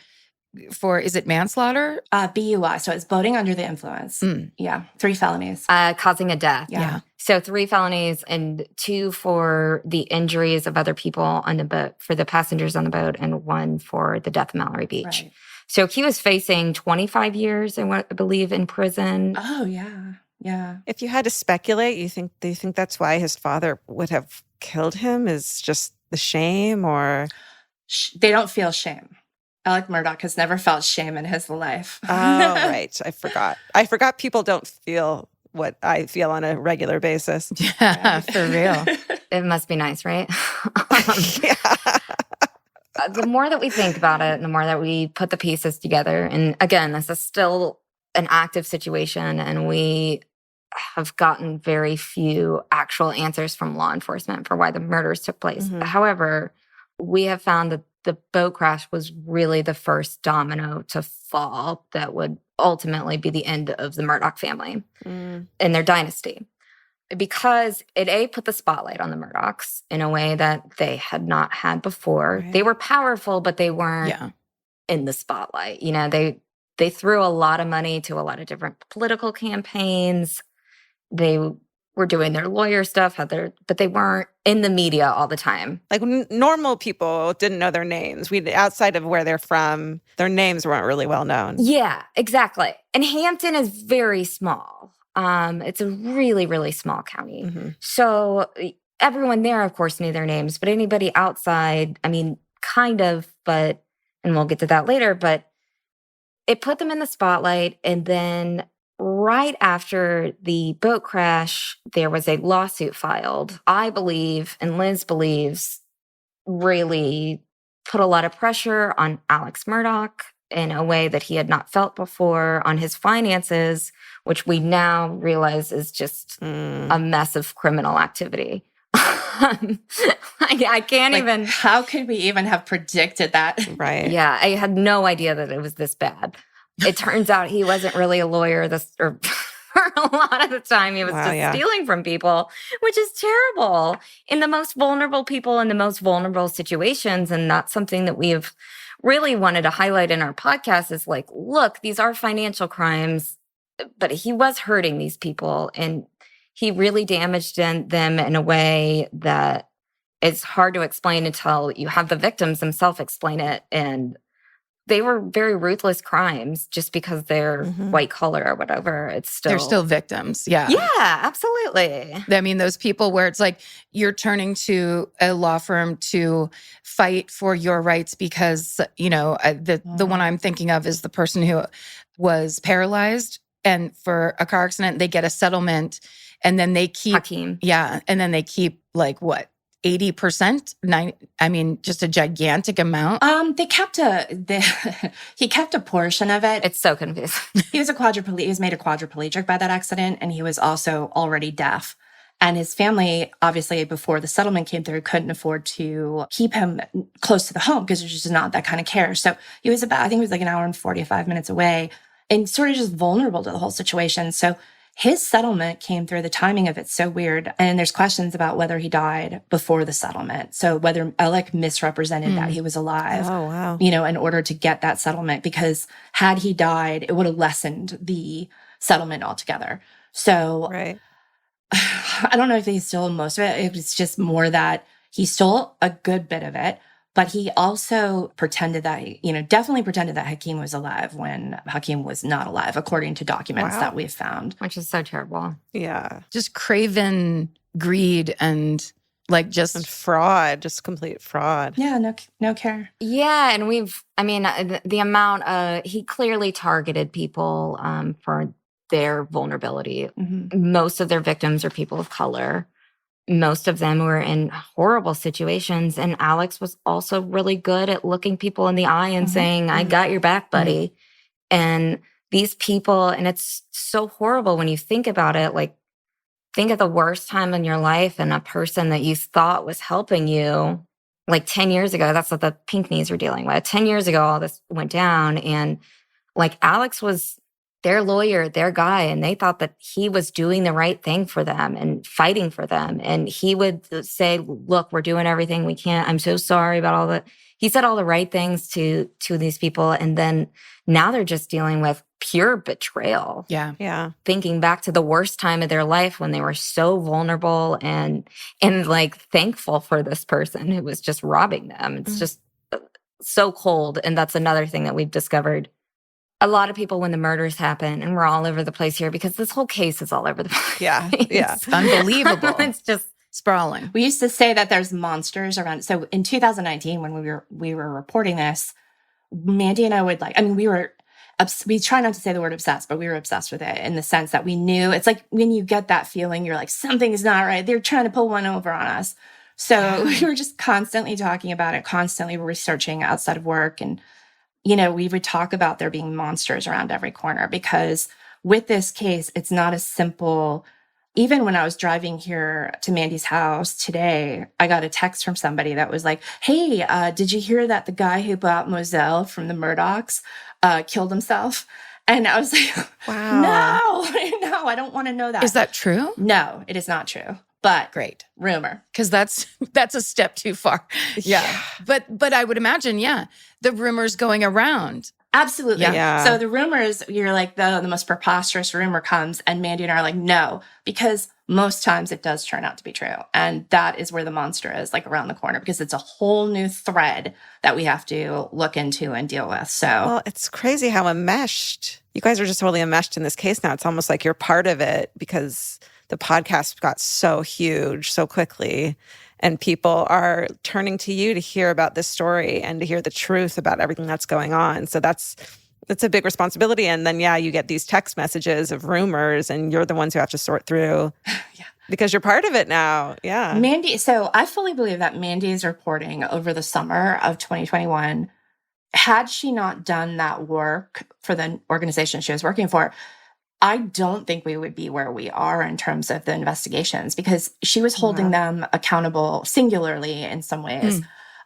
Speaker 3: is it manslaughter?
Speaker 9: BUI. So it's boating under the influence. Yeah. 3 felonies.
Speaker 10: Causing a death.
Speaker 3: Yeah.
Speaker 10: So 3 felonies and 2 for the injuries of other people on the boat, for the passengers on the boat, and 1 for the death of Mallory Beach.
Speaker 9: Right.
Speaker 10: So he was facing 25 years, I believe, in prison.
Speaker 9: Oh, yeah. Yeah.
Speaker 1: If you had to speculate, do you think that's why his father would have killed him? Is just the shame, or?
Speaker 9: They don't feel shame. Alec Murdaugh has never felt shame in his life.
Speaker 1: Oh, right. I forgot people don't feel what I feel on a regular basis.
Speaker 3: Yeah, for real.
Speaker 10: It must be nice, right?
Speaker 1: Yeah.
Speaker 10: The more that we think about it, the more that we put the pieces together. And again, this is still an active situation, and we have gotten very few actual answers from law enforcement for why the murders took place. Mm-hmm. However, we have found that the boat crash was really the first domino to fall that would ultimately be the end of the Murdaugh family and their dynasty. Because it put the spotlight on the Murdaughs in a way that they had not had before. Right. They were powerful, but they weren't in the spotlight. You know, they threw a lot of money to a lot of different political campaigns. They were doing their lawyer stuff, but they weren't in the media all the time.
Speaker 1: Like normal people didn't know their names. Outside of where they're from, their names weren't really well known.
Speaker 10: Yeah, exactly. And Hampton is very small. It's a really, really small county. Mm-hmm. So everyone there, of course, knew their names, but anybody outside, kind of, but, and we'll get to that later, but it put them in the spotlight. And then right after the boat crash, there was a lawsuit filed. I believe, and Liz believes, really put a lot of pressure on Alex Murdaugh in a way that he had not felt before, on his finances, which we now realize is just a mess of criminal activity. I can't even.
Speaker 9: How could we even have predicted that?
Speaker 1: Right.
Speaker 10: Yeah, I had no idea that it was this bad. It turns out he wasn't really a lawyer. Or for a lot of the time, he was stealing from people, which is terrible in the most vulnerable people in the most vulnerable situations. And that's something that we've really wanted to highlight in our podcast is like, look, these are financial crimes, but he was hurting these people, and he really damaged them in a way that it's hard to explain until you have the victims themselves explain it. And they were very ruthless crimes just because they're white collar or whatever.
Speaker 3: They're still victims. Yeah.
Speaker 10: Yeah, absolutely.
Speaker 3: I mean, those people where it's like you're turning to a law firm to fight for your rights because, the one I'm thinking of is the person who was paralyzed, and for a car accident, they get a settlement, and then they keep,
Speaker 10: Hakeem.
Speaker 3: Yeah. And then they keep 80%, just a gigantic amount.
Speaker 9: He kept a portion of it.
Speaker 10: It's so confusing.
Speaker 9: He was made a quadriplegic by that accident, and he was also already deaf. And his family, obviously, before the settlement came through, couldn't afford to keep him close to the home because there's just not that kind of care. So he was I think it was like an hour and 45 minutes away, and sort of just vulnerable to the whole situation. So his settlement came through. The timing of it's so weird. And there's questions about whether he died before the settlement. So whether Alec misrepresented that he was alive, in order to get that settlement, because had he died, it would have lessened the settlement altogether. So I don't know if he stole most of it. It was just more that he stole a good bit of it. But he also pretended that, definitely pretended that Hakeem was alive when Hakeem was not alive, according to documents that we've found.
Speaker 10: Which is so terrible.
Speaker 1: Yeah.
Speaker 3: Just craven greed and
Speaker 1: and fraud, just complete fraud.
Speaker 9: Yeah, no care.
Speaker 10: Yeah, and the amount he clearly targeted people for their vulnerability. Most of their victims are people of color. Most of them were in horrible situations. And Alex was also really good at looking people in the eye and saying, I got your back, buddy. And these people, and it's so horrible when you think about it, think of the worst time in your life and a person that you thought was helping you. 10 years ago, that's what the Pinckneys were dealing with. 10 years ago, all this went down. And Alex was their lawyer, their guy, and they thought that he was doing the right thing for them and fighting for them. And he would say, look, we're doing everything we can. I'm so sorry about all that. He said all the right things to these people. And then now they're just dealing with pure betrayal.
Speaker 3: Yeah.
Speaker 1: Yeah.
Speaker 10: Thinking back to the worst time of their life when they were so vulnerable and thankful for this person who was just robbing them. It's just so cold. And that's another thing that we've discovered. A lot of people, when the murders happen, and we're all over the place here because this whole case is all over the place.
Speaker 1: Yeah.
Speaker 3: It's unbelievable.
Speaker 10: It's just
Speaker 3: sprawling.
Speaker 9: We used to say that there's monsters around. So in 2019, when we were reporting this, Mandy and I would we try not to say the word obsessed, but we were obsessed with it in the sense that we knew, it's like when you get that feeling, you're like, something is not right. They're trying to pull one over on us. So we were just constantly talking about it, constantly researching outside of work. And we would talk about there being monsters around every corner, because with this case, it's not as simple. Even when I was driving here to Mandy's house today, I got a text from somebody that was like, hey, did you hear that the guy who bought Moselle from the Murdaughs killed himself? And I was like,
Speaker 1: wow,
Speaker 9: no, I don't want to know that.
Speaker 3: Is that true?
Speaker 9: No, it is not true. But
Speaker 3: great.
Speaker 9: Rumor.
Speaker 3: Because that's a step too far. Yeah. But I would imagine, the rumors going around.
Speaker 9: Absolutely.
Speaker 1: Yeah.
Speaker 9: So the rumors, you're like, the most preposterous rumor comes, and Mandy and I are like, no, because most times it does turn out to be true. And that is where the monster is, around the corner, because it's a whole new thread that we have to look into and deal with. So,
Speaker 1: well, it's crazy how enmeshed. You guys are just totally enmeshed in this case now. It's almost like you're part of it because the podcast got so huge so quickly. and people are turning to you to hear about this story and to hear the truth about everything that's going on. So that's a big responsibility. And then, you get these text messages of rumors, and you're the ones who have to sort through because you're part of it now. Yeah.
Speaker 9: Mandy, so I fully believe that Mandy's reporting over the summer of 2021, had she not done that work for the organization she was working for, I don't think we would be where we are in terms of the investigations, because she was holding them accountable singularly in some ways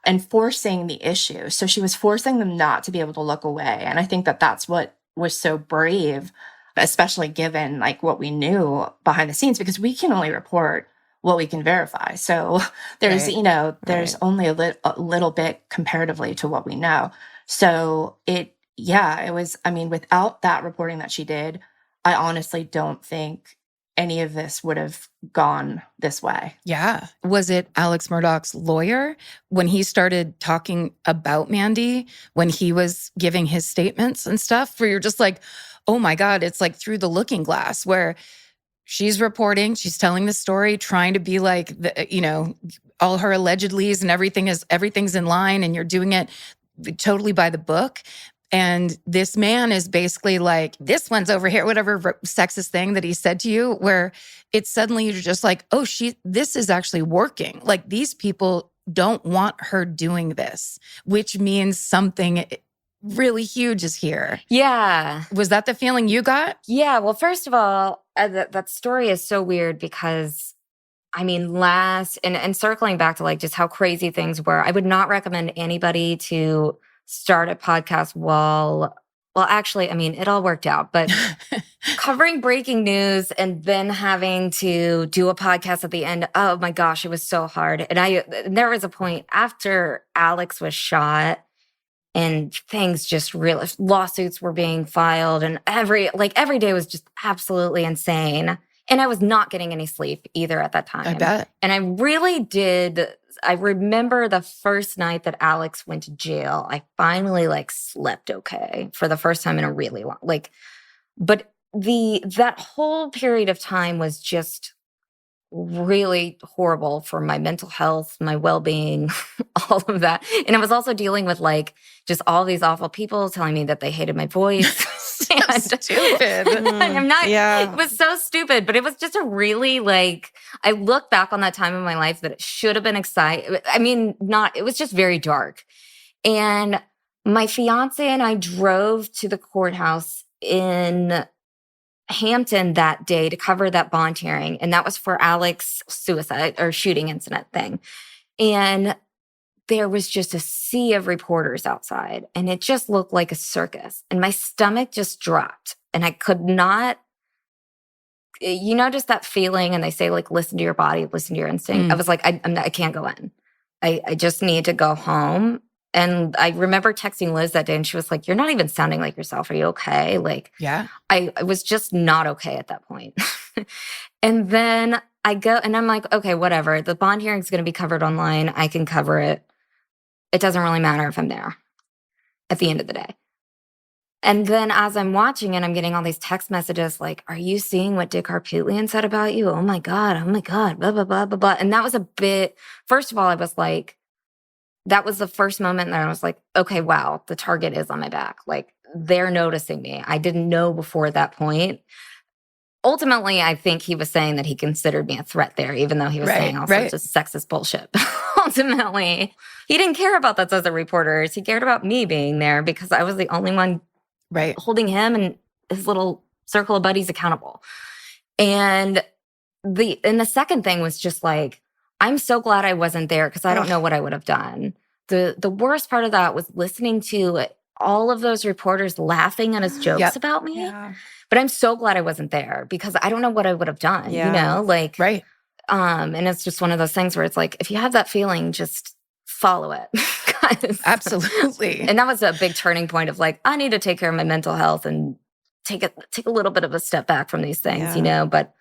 Speaker 9: and forcing the issue. So she was forcing them not to be able to look away. And I think that that's what was so brave, especially given like what we knew behind the scenes, because we can only report what we can verify. So there's, there's only a little bit comparatively to what we know. So it was, without that reporting that she did, I honestly don't think any of this would have gone this way.
Speaker 3: Yeah. Was it Alex Murdaugh's lawyer when he started talking about Mandy, when he was giving his statements and stuff, where you're just like, oh my God, it's like through the looking glass, where she's reporting, she's telling the story, trying to be like, all her allegedlys and everything's in line, and you're doing it totally by the book. And this man is basically like, this one's over here, whatever sexist thing that he said to you, where it's suddenly you're just like, oh, this is actually working. Like, these people don't want her doing this, which means something really huge is here.
Speaker 10: Yeah.
Speaker 3: Was that the feeling you got?
Speaker 10: Yeah. Well, first of all, that story is so weird because, and circling back to like just how crazy things were, I would not recommend anybody to start a podcast it all worked out, but covering breaking news and then having to do a podcast at the end, oh my gosh, it was so hard. And there was a point after Alex was shot and things just really, lawsuits were being filed, and every day was just absolutely insane. And I was not getting any sleep either at that time.
Speaker 3: I bet.
Speaker 10: And I really did. I remember the first night that Alex went to jail, I finally slept okay for the first time in a really long, but that whole period of time was just really horrible for my mental health, my well-being, all of that. And I was also dealing with just all these awful people telling me that they hated my voice.
Speaker 3: Stupid.
Speaker 10: I'm not, it was so stupid, but it was just a really I look back on that time in my life that it should have been exciting. It was just very dark. And my fiance and I drove to the courthouse in Hampton that day to cover that bond hearing. And that was for Alex's suicide or shooting incident thing. And there was just a sea of reporters outside, and it just looked like a circus. And my stomach just dropped, and I could not, just that feeling. And they say, listen to your body, listen to your instinct. I was like, I can't go in. I just need to go home. And I remember texting Liz that day, and she was like, you're not even sounding like yourself. Are you okay? I was just not okay at that point. And then I go, and I'm like, okay, whatever. The bond hearing is going to be covered online. I can cover it. It doesn't really matter if I'm there at the end of the day. And then as I'm watching it, I'm getting all these text messages like, are you seeing what Dick Harpootlian said about you? Oh my God, blah, blah, blah, blah, blah. And that was a bit, first of all, I was like, that was the first moment that I was like, okay, wow, the target is on my back. They're noticing me. I didn't know before that point. Ultimately, I think he was saying that he considered me a threat there, even though he was saying all sorts of sexist bullshit. Ultimately, he didn't care about those other reporters. He cared about me being there because I was the only one holding him and his little circle of buddies accountable. And the second thing was just I'm so glad I wasn't there because I don't know what I would have done. The worst part of that was listening to all of those reporters laughing at his jokes about me. Yeah. But I'm so glad I wasn't there because I don't know what I would have done,
Speaker 3: Right.
Speaker 10: And it's just one of those things where it's if you have that feeling, just follow it.
Speaker 3: Absolutely.
Speaker 10: And that was a big turning point of I need to take care of my mental health and take a little bit of a step back from these things, but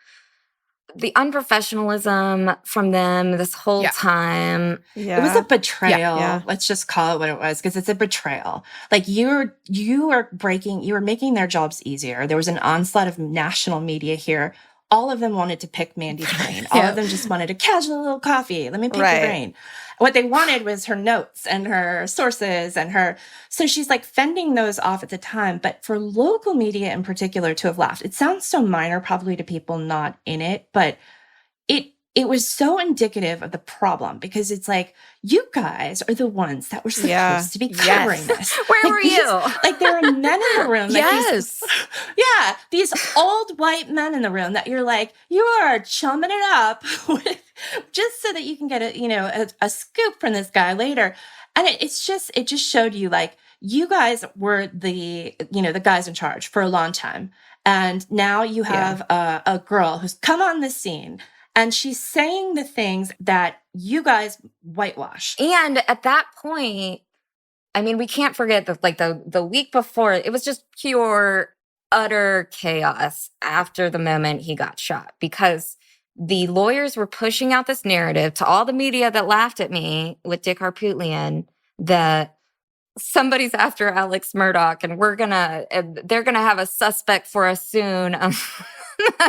Speaker 10: the unprofessionalism from them this whole time.
Speaker 9: It was a betrayal. Let's just call it what it was, because it's a betrayal. You were making their jobs easier. There was an onslaught of national media here all of them wanted to pick Mandy's brain. All of them just wanted a casual little coffee. Let me pick your brain. What they wanted was her notes and her sources and her. So she's like fending those off at the time. But for local media in particular to have laughed, it sounds so minor probably to people not in it, but it was so indicative of the problem because it's like, you guys are the ones that were supposed to be covering this.
Speaker 10: Where were you?
Speaker 9: Like there are men in the room. These old white men in the room that you're like, you are chumming it up with just so that you can get a scoop from this guy later. And it just showed you like, you guys were the guys in charge for a long time. And now you have a girl who's come on the scene. And she's saying the things that you guys whitewash.
Speaker 10: And at that point, I mean, we can't forget that like the week before, it was just pure, utter chaos after the moment he got shot. Because the lawyers were pushing out this narrative to all the media that laughed at me with Dick Harpootlian that somebody's after Alex Murdaugh and they're gonna have a suspect for us soon.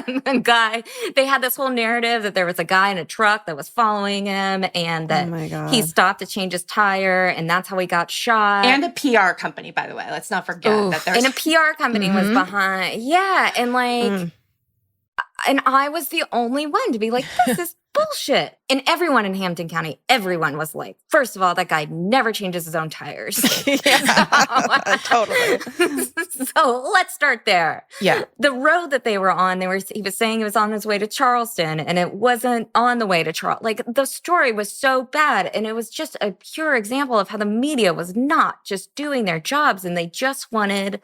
Speaker 10: The guy, they had this whole narrative that there was a guy in a truck that was following him and that he stopped to change his tire and that's how he got shot.
Speaker 9: And a PR company, by the way. Let's not forget that there's...
Speaker 10: And a PR company was behind. Yeah. And like, and I was the only one to be like, this is bullshit. And everyone in Hampton County, everyone was like, first of all, that guy never changes his own tires.
Speaker 1: Totally.
Speaker 10: So let's start there.
Speaker 3: Yeah.
Speaker 10: The road that they were on, he was saying it was on his way to Charleston and it wasn't on the way to Charleston. Like the story was so bad. And it was just a pure example of how the media was not just doing their jobs and they just wanted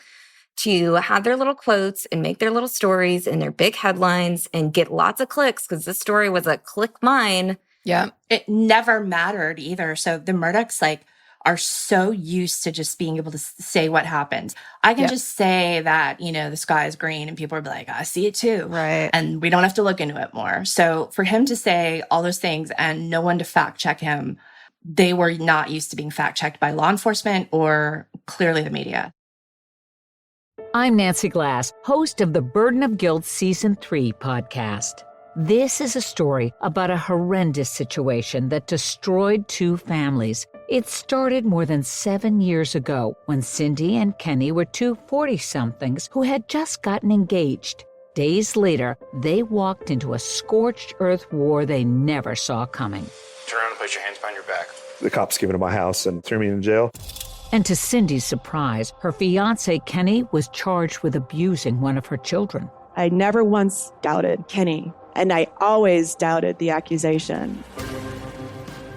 Speaker 10: to have their little quotes and make their little stories and their big headlines and get lots of clicks because this story was a click mine.
Speaker 3: Yeah.
Speaker 9: It never mattered either. So the Murdaughs like are so used to just being able to say what happened. I can just say that, the sky is green and people are like, I see it too.
Speaker 1: Right.
Speaker 9: And we don't have to look into it more. So for him to say all those things and no one to fact check him, they were not used to being fact checked by law enforcement or clearly the media.
Speaker 4: I'm Nancy Glass, host of the Burden of Guilt Season 3 podcast. This is a story about a horrendous situation that destroyed two families. It started more than 7 years ago when Cindy and Kenny were two 40-somethings who had just gotten engaged. Days later, they walked into a scorched earth war they never saw coming.
Speaker 11: Turn around and place your hands behind your back.
Speaker 12: The cops came into my house and threw me in jail.
Speaker 4: And to Cindy's surprise, her fiancé, Kenny, was charged with abusing one of her children.
Speaker 13: I never once doubted Kenny, and I always doubted the accusation.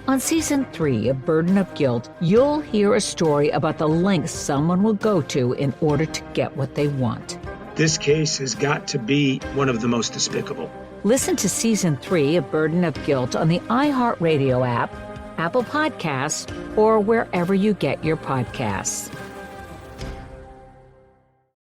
Speaker 4: On Season 3 of Burden of Guilt, you'll hear a story about the lengths someone will go to in order to get what they want.
Speaker 14: This case has got to be one of the most despicable.
Speaker 4: Listen to Season 3 of Burden of Guilt on the iHeartRadio app, Apple Podcasts, or wherever you get your podcasts.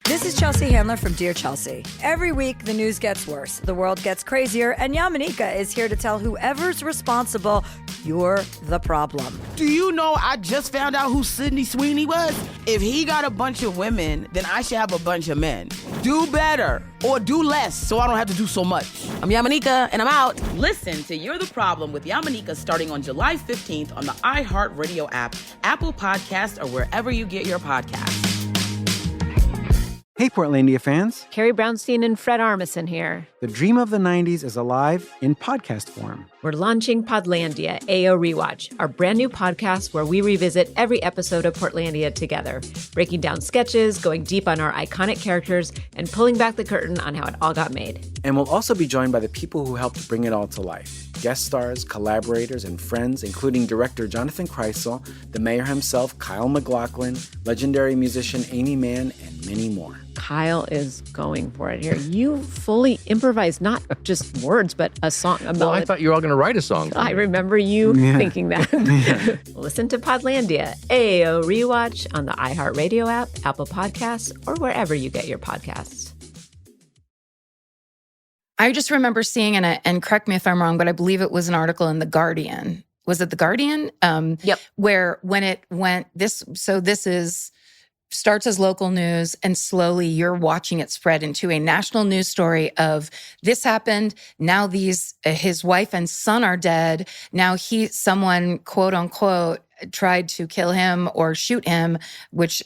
Speaker 16: This is Chelsea Handler from Dear Chelsea. Every week, the news gets worse, the world gets crazier, and Yamanika is here to tell whoever's responsible, you're the problem.
Speaker 17: Do you know I just found out who Sydney Sweeney was? If he got a bunch of women, then I should have a bunch of men. Do better or do less so I don't have to do so much. I'm Yamanika, and I'm out.
Speaker 18: Listen to You're the Problem with Yamanika starting on July 15th on the iHeartRadio app, Apple Podcasts, or wherever you get your podcasts.
Speaker 19: Hey, Portlandia fans.
Speaker 20: Carrie Brownstein and Fred Armisen here.
Speaker 19: The dream of the 90s is alive in podcast form.
Speaker 20: We're launching Podlandia, AO Rewatch, our brand new podcast where we revisit every episode of Portlandia together, breaking down sketches, going deep on our iconic characters, and pulling back the curtain on how it all got made.
Speaker 19: And we'll also be joined by the people who helped bring it all to life. Guest stars, collaborators, and friends, including director Jonathan Kreisel, the mayor himself, Kyle MacLachlan, legendary musician Amy Mann, and many more.
Speaker 20: Kyle is going for it here. You fully improvised not just words, but a song.
Speaker 21: Well, I thought you were all going to write a song.
Speaker 20: I remember you thinking that. Listen to Podlandia, AO Rewatch on the iHeartRadio app, Apple Podcasts, or wherever you get your podcasts.
Speaker 3: I just remember seeing in it, and correct me if I'm wrong, but I believe it was an article in The Guardian. Was it The Guardian?
Speaker 10: Yep.
Speaker 3: Where when it went, this is starts as local news, and slowly you're watching it spread into a national news story of this happened. Now his wife and son are dead. Now someone, quote unquote, tried to kill him or shoot him, which,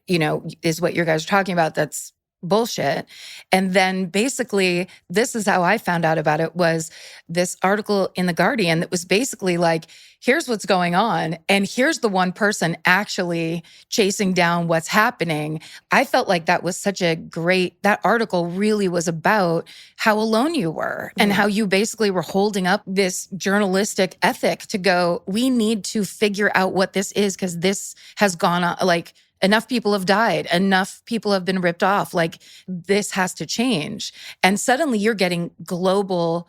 Speaker 3: is what you guys are talking about. That's bullshit. And then basically, this is how I found out about it, was this article in The Guardian that was basically like, here's what's going on, and here's the one person actually chasing down what's happening. I felt like that was that article really was about how alone you were and how you basically were holding up this journalistic ethic to go, we need to figure out what this is, because this has gone on, like, enough people have died. Enough people have been ripped off. Like, this has to change. And suddenly you're getting global.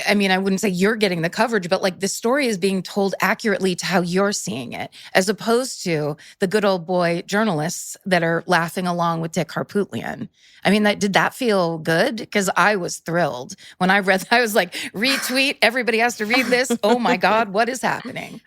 Speaker 3: I mean, I wouldn't say you're getting the coverage, but like the story is being told accurately to how you're seeing it, as opposed to the good old boy journalists that are laughing along with Dick Harpootlian. I mean, did that feel good? Because I was thrilled. When I read that, I was like, retweet, everybody has to read this. Oh my God, what is happening?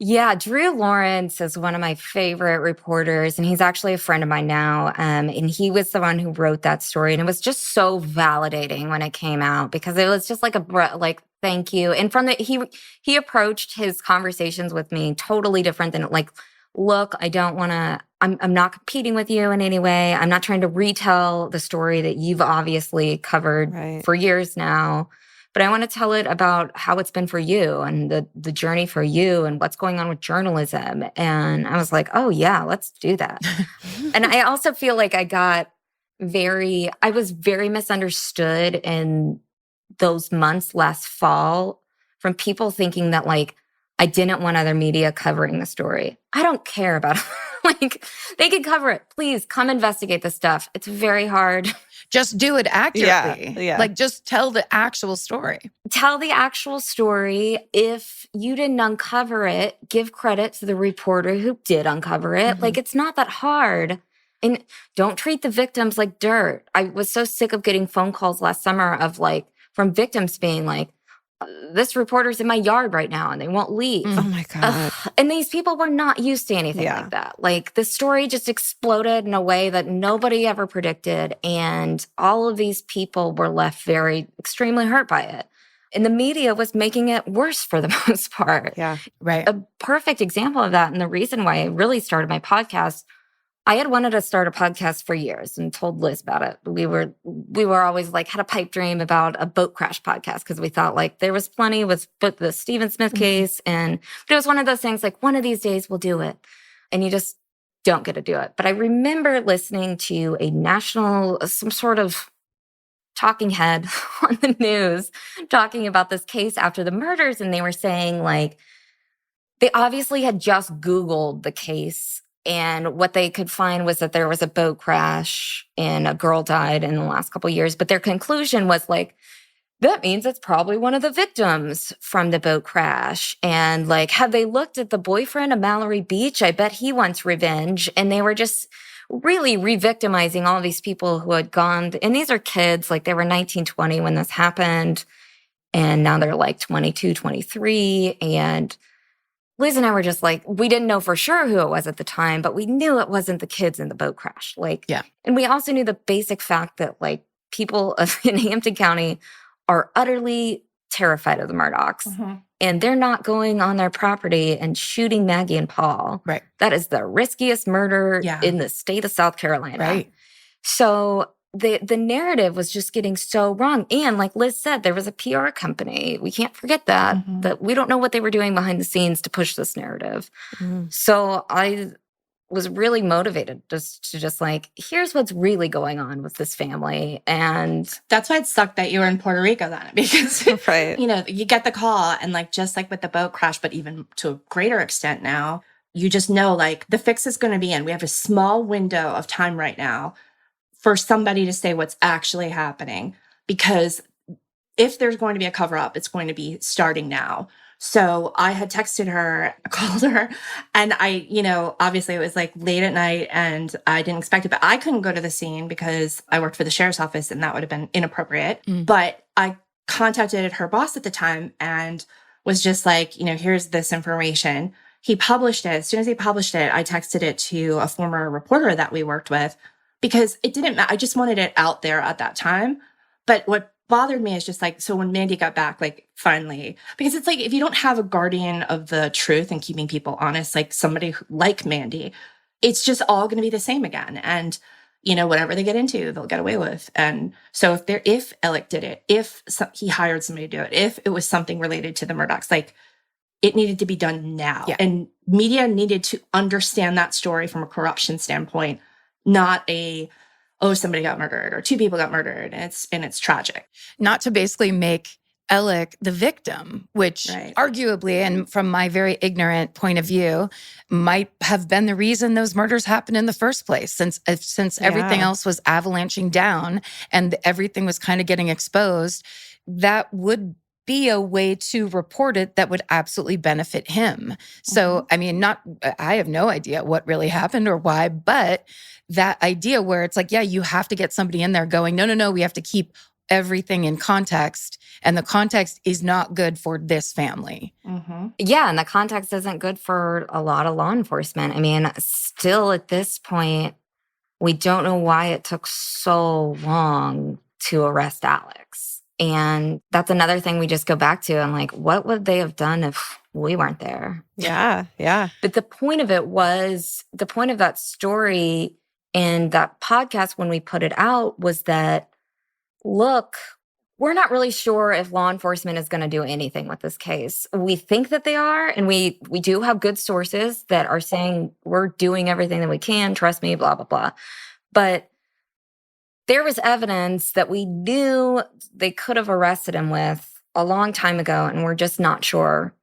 Speaker 10: Yeah, Drew Lawrence is one of my favorite reporters, and he's actually a friend of mine now. And he was the one who wrote that story, and it was just so validating when it came out, because it was just like thank you. And he approached his conversations with me totally different than like, look, I don't want to. I'm not competing with you in any way. I'm not trying to retell the story that you've obviously covered for years now. But I want to tell it about how it's been for you and the journey for you and what's going on with journalism. And I was like, oh yeah, let's do that. And I also feel like I was very misunderstood in those months last fall from people thinking that like I didn't want other media covering the story. I don't care about it. Like, they can cover it. Please come investigate this stuff. It's very hard.
Speaker 3: Just do it accurately.
Speaker 1: Yeah.
Speaker 3: Like, just tell the actual story.
Speaker 10: Tell the actual story. If you didn't uncover it, give credit to the reporter who did uncover it. Like, it's not that hard. And don't treat the victims like dirt. I was so sick of getting phone calls last summer of like, from victims being like, this reporter's in my yard right now and they won't leave.
Speaker 1: Oh my God.
Speaker 10: And these people were not used to anything like that. Like, the story just exploded in a way that nobody ever predicted. And all of these people were left extremely hurt by it. And the media was making it worse for the most part.
Speaker 1: Yeah,
Speaker 3: right.
Speaker 10: A perfect example of that, and the reason why I really started my podcast, I had wanted to start a podcast for years and told Liz about it. We were always like, had a pipe dream about a boat crash podcast, because we thought like there was plenty with the Stephen Smith case. But it was one of those things like, one of these days we'll do it. And you just don't get to do it. But I remember listening to some sort of talking head on the news talking about this case after the murders. And they were saying like, they obviously had just Googled the case. And what they could find was that there was a boat crash and a girl died in the last couple of years. But their conclusion was like, that means it's probably one of the victims from the boat crash. And like, have they looked at the boyfriend of Mallory Beach? I bet he wants revenge. And they were just really re-victimizing all these people who had gone. And these are kids, like they were 19, 20 when this happened. And now they're like 22, 23. And Liz and I were just like, we didn't know for sure who it was at the time, but we knew it wasn't the kids in the boat crash. Like,
Speaker 3: yeah.
Speaker 10: And we also knew the basic fact that like people in Hampton County are utterly terrified of the Murdaughs. And they're not going on their property and shooting Maggie and Paul.
Speaker 3: Right.
Speaker 10: That is the riskiest murder in the state of South Carolina.
Speaker 3: Right.
Speaker 10: So the narrative was just getting so wrong. And like Liz said, there was a PR company. We can't forget that we don't know what they were doing behind the scenes to push this narrative. So I was really motivated just like, here's what's really going on with this family. And
Speaker 9: that's why it sucked that you were in Puerto Rico then, because, you get the call and like, just like with the boat crash, but even to a greater extent now, you just know like the fix is going to be in. We have a small window of time right now for somebody to say what's actually happening, because if there's going to be a cover up, it's going to be starting now. So I had texted her, called her, and I, obviously it was like late at night and I didn't expect it, but I couldn't go to the scene because I worked for the sheriff's office and that would have been inappropriate. But I contacted her boss at the time and was just like, here's this information. he published it. As soon as he published it, I texted it to a former reporter that we worked with because it didn't matter. I just wanted it out there at that time. But what bothered me is just like, so when Mandy got back, like finally, because it's like, if you don't have a guardian of the truth and keeping people honest, like somebody like Mandy, it's just all going to be the same again. And, you know, whatever they get into, they'll get away with. And so if Alec did it, if he hired somebody to do it, if it was something related to the Murdaughs, like it needed to be done now.
Speaker 3: Yeah.
Speaker 9: And media needed to understand that story from a corruption standpoint, not somebody got murdered or 2 people got murdered. And it's tragic.
Speaker 3: Not to basically make Alec the victim, which arguably, and from my very ignorant point of view, might have been the reason those murders happened in the first place, since everything else was avalanching down and everything was kind of getting exposed. That would be a way to report it that would absolutely benefit him. So, I mean, I have no idea what really happened or why, but that idea where it's like, yeah, you have to get somebody in there going, no, we have to keep everything in context. And the context is not good for this family.
Speaker 10: Yeah, and the context isn't good for a lot of law enforcement. I mean, still at this point, we don't know why it took so long to arrest Alex. And that's another thing we just go back to. I'm like, what would they have done if we weren't there?
Speaker 1: Yeah.
Speaker 10: But the point of that story and that podcast when we put it out was that, look, we're not really sure if law enforcement is going to do anything with this case. We think that they are, and we do have good sources that are saying we're doing everything that we can, trust me, blah, blah, blah. But there was evidence that we knew they could have arrested him with a long time ago, and we're just not sure.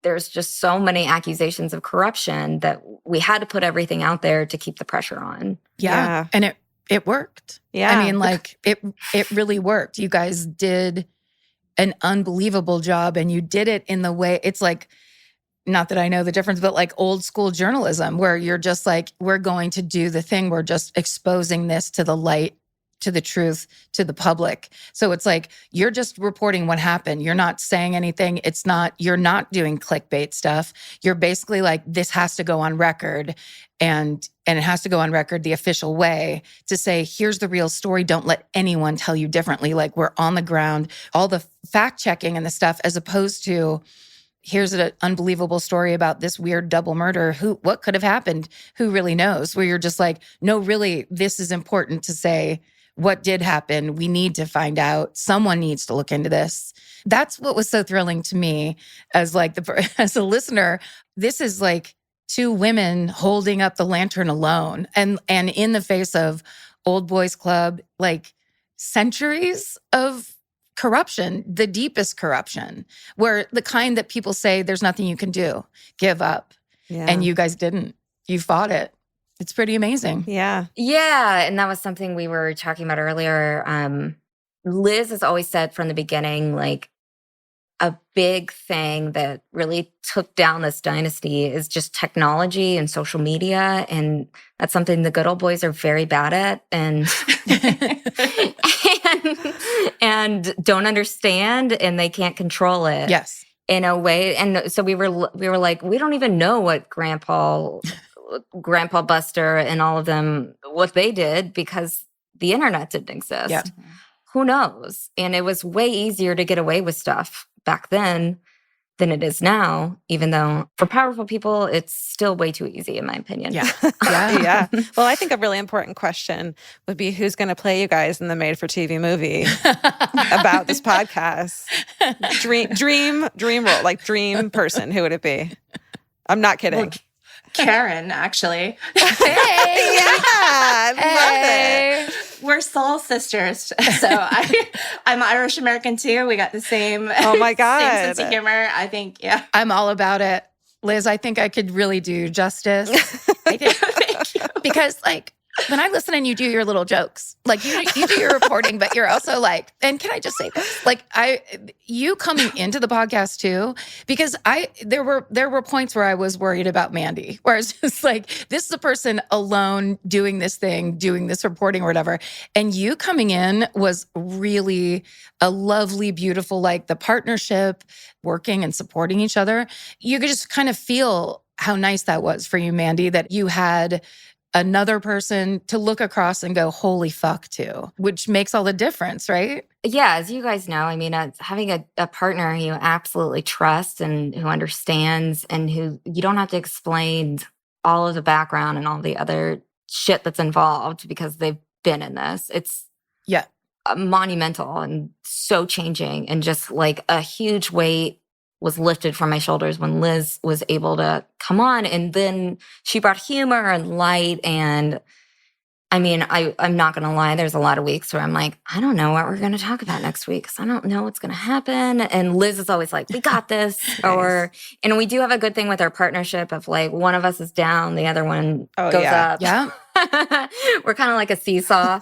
Speaker 10: There's just so many accusations of corruption that we had to put everything out there to keep the pressure on.
Speaker 3: Yeah. And it worked.
Speaker 1: Yeah.
Speaker 3: I mean, like it really worked. You guys did an unbelievable job, and you did it in the way, it's like, not that I know the difference, but like old school journalism where you're just like, we're going to do the thing. We're just exposing this to the light, to the truth, to the public. So it's like, you're just reporting what happened. You're not saying anything. You're not doing clickbait stuff. You're basically like, this has to go on record, and it has to go on record the official way to say, here's the real story. Don't let anyone tell you differently. Like, we're on the ground, all the fact checking and the stuff, as opposed to, here's an unbelievable story about this weird double murder. What could have happened? Who really knows? Where you're just like, no, really, this is important to say. What did happen? We need to find out. Someone needs to look into this. That's what was so thrilling to me as a listener. This is like 2 women holding up the lantern alone, and in the face of Old Boys Club, like centuries of corruption, the deepest corruption, where the kind that people say there's nothing you can do, give up.
Speaker 1: Yeah.
Speaker 3: And you guys didn't. You fought it. It's pretty amazing.
Speaker 1: Yeah.
Speaker 10: Yeah, and that was something we were talking about earlier. Liz has always said from the beginning, like, a big thing that really took down this dynasty is just technology and social media. And that's something the good old boys are very bad at and don't understand, and they can't control it.
Speaker 3: Yes.
Speaker 10: In a way. And so we were like, we don't even know what Grandpa Buster and all of them, what they did, because the internet didn't exist.
Speaker 3: Yeah.
Speaker 10: Who knows? And it was way easier to get away with stuff back then than it is now, even though for powerful people, it's still way too easy, in my opinion.
Speaker 3: Yeah.
Speaker 1: Yeah. Well, I think a really important question would be, who's going to play you guys in the made-for-TV movie about this podcast? Dream role, like dream person. Who would it be? I'm not kidding.
Speaker 9: Well, Karen, actually.
Speaker 1: Hey, yeah, I love it.
Speaker 9: We're soul sisters, so I'm Irish American too. We got the same.
Speaker 1: Oh my God,
Speaker 9: same sense of humor. I think, yeah.
Speaker 3: I'm all about it, Liz. I think I could really do justice. I do.
Speaker 9: Thank you.
Speaker 3: Because like, when I listen and you do your little jokes, like you do your reporting, but you're also like, and can I just say this? Like you coming into the podcast too, because there were points where I was worried about Mandy, where I was just like, this is a person alone doing this thing, doing this reporting or whatever. And you coming in was really a lovely, beautiful, like the partnership, working and supporting each other. You could just kind of feel how nice that was for you, Mandy, that you had another person to look across and go, holy fuck, to, which makes all the difference, right?
Speaker 10: Yeah, as you guys know, I mean, having a partner who you absolutely trust and who understands and who you don't have to explain all of the background and all the other shit that's involved because they've been in this. It's monumental and so changing, and just like a huge weight was lifted from my shoulders when Liz was able to come on. And then she brought humor and light. And I mean, I'm not going to lie. There's a lot of weeks where I'm like, I don't know what we're going to talk about next week because I don't know what's going to happen. And Liz is always like, we got this. Nice. And we do have a good thing with our partnership of like, one of us is down, the other one goes up.
Speaker 3: Yeah.
Speaker 10: We're kind of like a seesaw.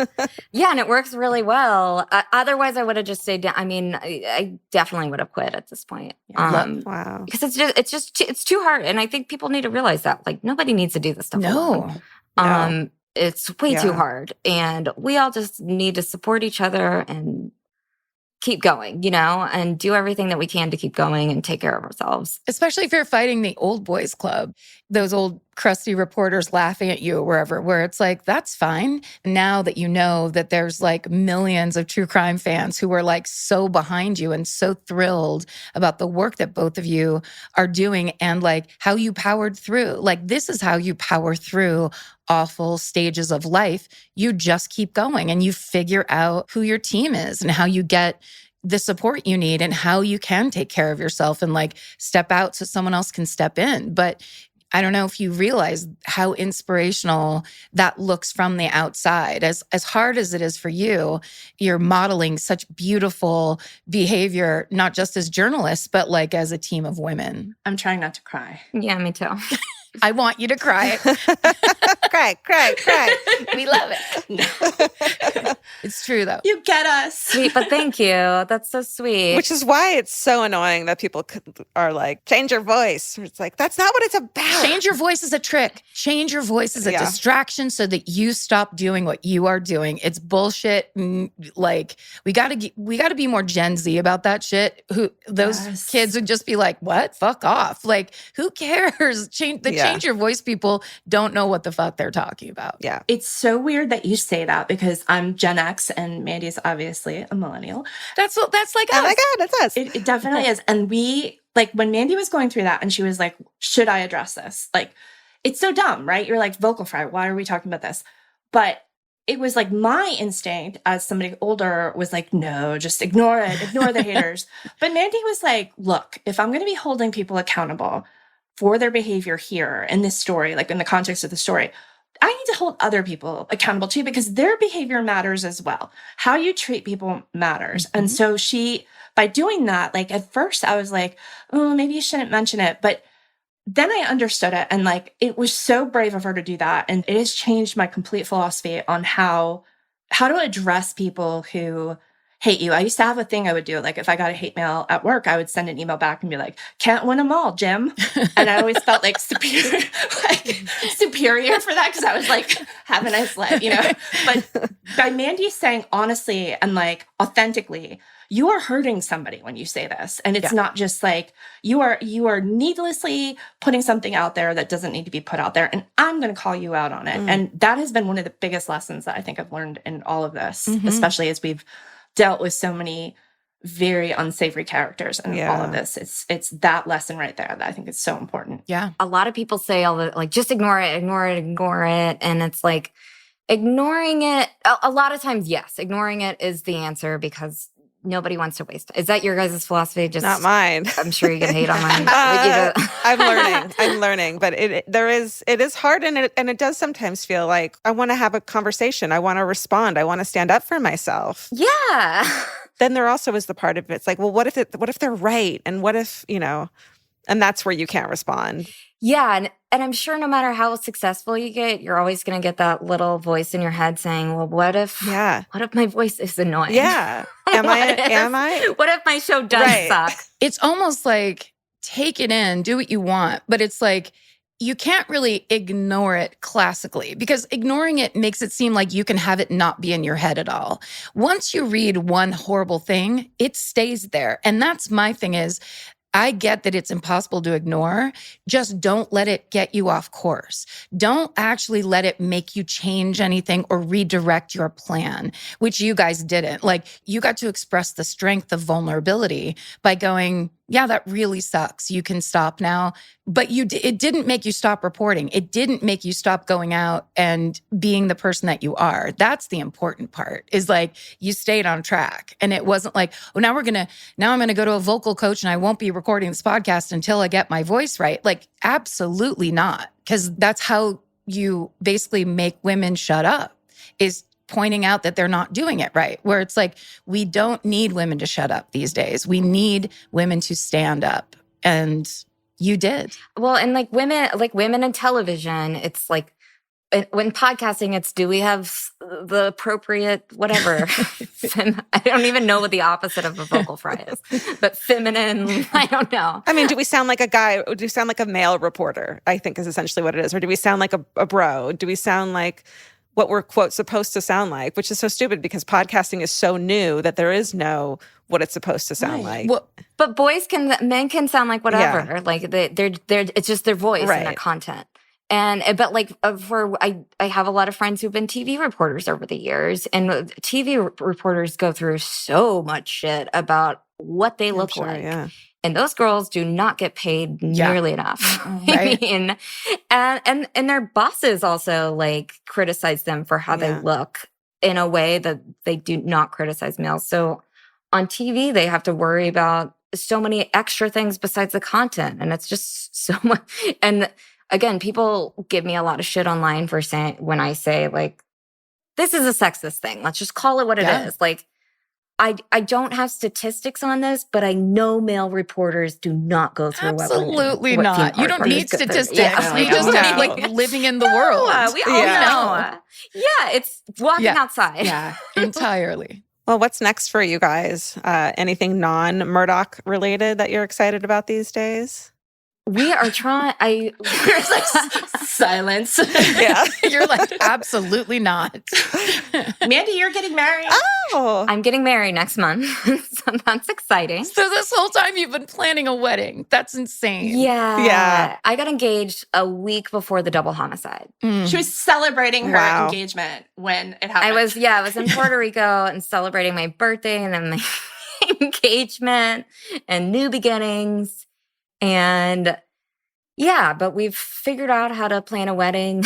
Speaker 10: Yeah, and it works really well. Otherwise, I would have just stayed down. I mean, I definitely would have quit at this point.
Speaker 1: Wow.
Speaker 10: Because it's too hard. And I think people need to realize that. Like, nobody needs to do this stuff alone.
Speaker 1: No.
Speaker 10: It's way too hard. And we all just need to support each other and keep going, you know, and do everything that we can to keep going and take care of ourselves.
Speaker 3: Especially if you're fighting the old boys club, those old crusty reporters laughing at you or wherever, where it's like, that's fine. Now that you know that there's like millions of true crime fans who are like so behind you and so thrilled about the work that both of you are doing and like how you powered through. Like, this is how you power through awful stages of life. You just keep going and you figure out who your team is and how you get the support you need and how you can take care of yourself and like step out so someone else can step in. But I don't know if you realize how inspirational that looks from the outside. As hard as it is for you, you're modeling such beautiful behavior, not just as journalists, but like as a team of women.
Speaker 9: I'm trying not to cry.
Speaker 10: Yeah, me too.
Speaker 3: I want you to cry.
Speaker 1: Cry.
Speaker 3: We love it. It's true, though.
Speaker 9: You get us.
Speaker 10: Sweet, but thank you. That's so sweet.
Speaker 1: Which is why it's so annoying that people are like, change your voice. It's like, that's not what it's about.
Speaker 3: Change your voice is a trick. Change your voice is a distraction so that you stop doing what you are doing. It's bullshit. Like, we gotta be more Gen Z about that shit. Those kids would just be like, what? Fuck off. Like, who cares? Change your voice people don't know what the fuck they're talking about.
Speaker 1: Yeah.
Speaker 9: It's so weird that you say that because I'm Gen X and Mandy's obviously a millennial.
Speaker 3: That's like us.
Speaker 1: Oh my God, that's us.
Speaker 9: It definitely is. And we, like, when Mandy was going through that and she was like, should I address this? Like, it's so dumb, right? You're like, vocal fry, why are we talking about this? But it was like my instinct as somebody older was like, no, just ignore it. Ignore the haters. But Mandy was like, look, if I'm going to be holding people accountable for their behavior here in this story, like in the context of the story, I need to hold other people accountable too, because their behavior matters as well. How you treat people matters. Mm-hmm. And so by doing that, like at first I was like, oh, maybe you shouldn't mention it. But then I understood it. And like, it was so brave of her to do that. And it has changed my complete philosophy on how to address people who hate you. I used to have a thing I would do. Like if I got a hate mail at work, I would send an email back and be like, can't win them all, Jim. And I always felt like superior for that because I was like, have a nice life, you know? But by Mandy saying honestly and like authentically, you are hurting somebody when you say this. And it's not just like you are needlessly putting something out there that doesn't need to be put out there. And I'm going to call you out on it. And that has been one of the biggest lessons that I think I've learned in all of this, especially as we've dealt with so many very unsavory characters and all of this. It's that lesson right there that I think is so important.
Speaker 3: Yeah.
Speaker 10: A lot of people say all the like, just ignore it. And it's like ignoring it. A lot of times, yes, ignoring it is the answer because nobody wants to waste it. Is that your guys' philosophy? Just
Speaker 1: not mine.
Speaker 10: I'm sure you can hate on mine.
Speaker 1: I'm learning, but it is hard, and it does sometimes feel like I want to have a conversation. I want to respond. I want to stand up for myself.
Speaker 10: Yeah.
Speaker 1: Then there also is the part of it's like, well, what if they're right, and what if and that's where you can't respond.
Speaker 10: Yeah, and I'm sure no matter how successful you get, you're always going to get that little voice in your head saying, well, what if my voice is annoying?
Speaker 1: Yeah. Am I?
Speaker 10: What if my show does suck?
Speaker 3: It's almost like take it in, do what you want, but it's like you can't really ignore it classically because ignoring it makes it seem like you can have it not be in your head at all. Once you read one horrible thing, it stays there. And that's my thing is, I get that it's impossible to ignore. Just don't let it get you off course. Don't actually let it make you change anything or redirect your plan, which you guys didn't. Like, you got to express the strength of vulnerability by going, yeah, that really sucks. You can stop now. But it didn't make you stop reporting. It didn't make you stop going out and being the person that you are. That's the important part, is like, you stayed on track. And it wasn't like, oh, now I'm going to go to a vocal coach and I won't be recording this podcast until I get my voice right. Like, absolutely not. Because that's how you basically make women shut up, is pointing out that they're not doing it right. Where it's like, we don't need women to shut up these days. We need women to stand up. And you did.
Speaker 10: Well, and like women in television, it's like, when podcasting, it's, do we have the appropriate whatever? I don't even know what the opposite of a vocal fry is, but feminine, I don't know.
Speaker 1: I mean, do we sound like a guy? Do we sound like a male reporter, I think is essentially what it is. Or do we sound like a bro? Do we sound like what we're, quote, supposed to sound like? Which is so stupid because podcasting is so new that there is no what it's supposed to sound like.
Speaker 10: Well, but men can sound like whatever. Yeah. Like they're it's just their voice and their content. But like I have a lot of friends who've been TV reporters over the years, and TV reporters go through so much shit about what they look like. Yeah. And those girls do not get paid nearly enough. Right. I mean, and their bosses also like criticize them for how they look in a way that they do not criticize males. So on TV, they have to worry about so many extra things besides the content. And it's just so much. And again, people give me a lot of shit online for saying, when I say like, this is a sexist thing, let's just call it what it is. Like, I don't have statistics on this, but I know male reporters do not go through
Speaker 3: absolutely what not. You don't need statistics. Yeah, you just need like living in the world.
Speaker 10: We all know. Yeah, it's walking outside.
Speaker 3: Yeah, entirely.
Speaker 1: Well, what's next for you guys? Anything non-Murdaugh related that you're excited about these days?
Speaker 10: We are trying.
Speaker 9: There's like silence.
Speaker 3: Yeah, you're like, absolutely not.
Speaker 9: Mandy, you're getting married.
Speaker 1: Oh,
Speaker 10: I'm getting married next month. So that's exciting.
Speaker 3: So this whole time you've been planning a wedding. That's insane.
Speaker 10: Yeah. I got engaged a week before the double homicide.
Speaker 9: She was celebrating her engagement when it happened.
Speaker 10: I was in Puerto Rico and celebrating my birthday and then my engagement and new beginnings. And but we've figured out how to plan a wedding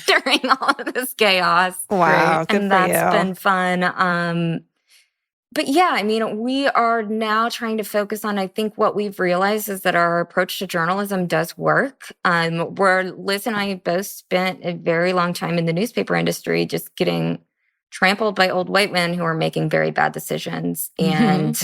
Speaker 10: during all of this chaos.
Speaker 1: Wow, good
Speaker 10: and
Speaker 1: for
Speaker 10: that's
Speaker 1: you.
Speaker 10: been fun. But yeah, I mean, we are now trying to focus on, I think what we've realized is that our approach to journalism does work. Where Liz and I both spent a very long time in the newspaper industry just getting trampled by old white men who are making very bad decisions and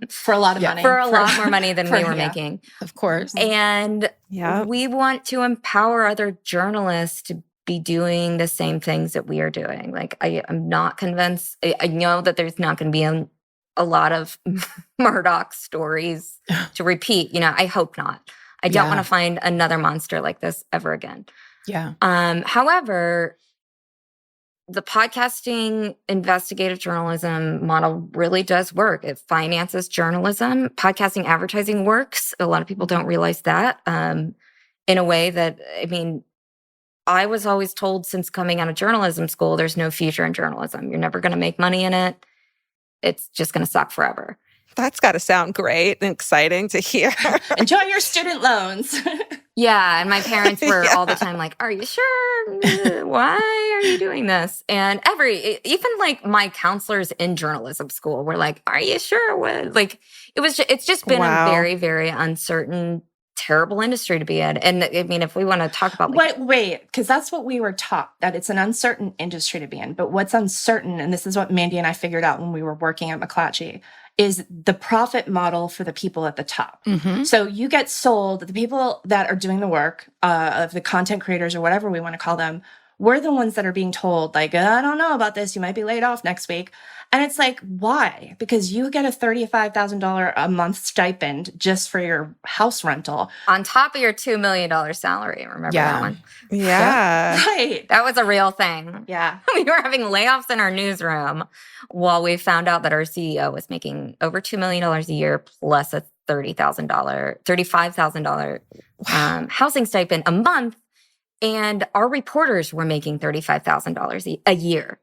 Speaker 9: for a lot of money.
Speaker 10: For a lot more money than we were making.
Speaker 3: Of course.
Speaker 10: And we want to empower other journalists to be doing the same things that we are doing. Like, I'm not convinced. I know that there's not going to be a lot of Murdaugh stories to repeat. I hope not. I don't want to find another monster like this ever again.
Speaker 3: Yeah.
Speaker 10: However, the podcasting investigative journalism model really does work. It finances journalism. Podcasting advertising works. A lot of people don't realize that in a way that, I mean, I was always told since coming out of journalism school, there's no future in journalism. You're never going to make money in it. It's just going to suck forever.
Speaker 1: That's got to sound great and exciting to hear.
Speaker 9: Enjoy your student loans.
Speaker 10: Yeah. And my parents were all the time like, are you sure? Why are you doing this? And even like my counselors in journalism school were like, are you sure? What? Like, it's just been a very, very uncertain, terrible industry to be in. And I mean, if we want to talk about
Speaker 9: wait, because that's what we were taught, that it's an uncertain industry to be in. But what's uncertain, and this is what Mandy and I figured out when we were working at McClatchy, is the profit model for the people at the top.
Speaker 3: Mm-hmm.
Speaker 9: So you get sold, the people that are doing the work, of the content creators or whatever we want to call them, we're the ones that are being told, like, I don't know about this, you might be laid off next week. And it's like, why? Because you get a $35,000 a month stipend just for your house rental.
Speaker 10: On top of your $2 million salary. Remember that one?
Speaker 1: Yeah.
Speaker 9: Right.
Speaker 10: That was a real thing.
Speaker 9: Yeah.
Speaker 10: We were having layoffs in our newsroom while we found out that our CEO was making over $2 million a year plus a $35,000 housing stipend a month. And our reporters were making $35,000 a year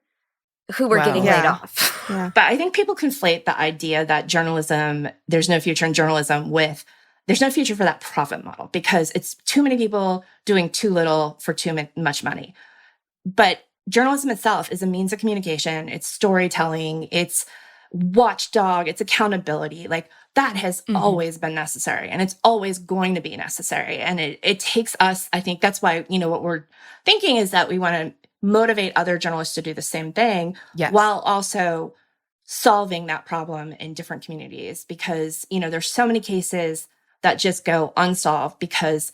Speaker 10: who were getting laid off.
Speaker 1: Yeah.
Speaker 9: But I think people conflate the idea that journalism, there's no future in journalism with, there's no future for that profit model because it's too many people doing too little for too much money. But journalism itself is a means of communication. It's storytelling. It's watchdog. It's accountability. Like that has always been necessary and it's always going to be necessary. And it takes us, I think that's why, what we're thinking is that we want to motivate other journalists to do the same thing while also solving that problem in different communities because, there's so many cases that just go unsolved because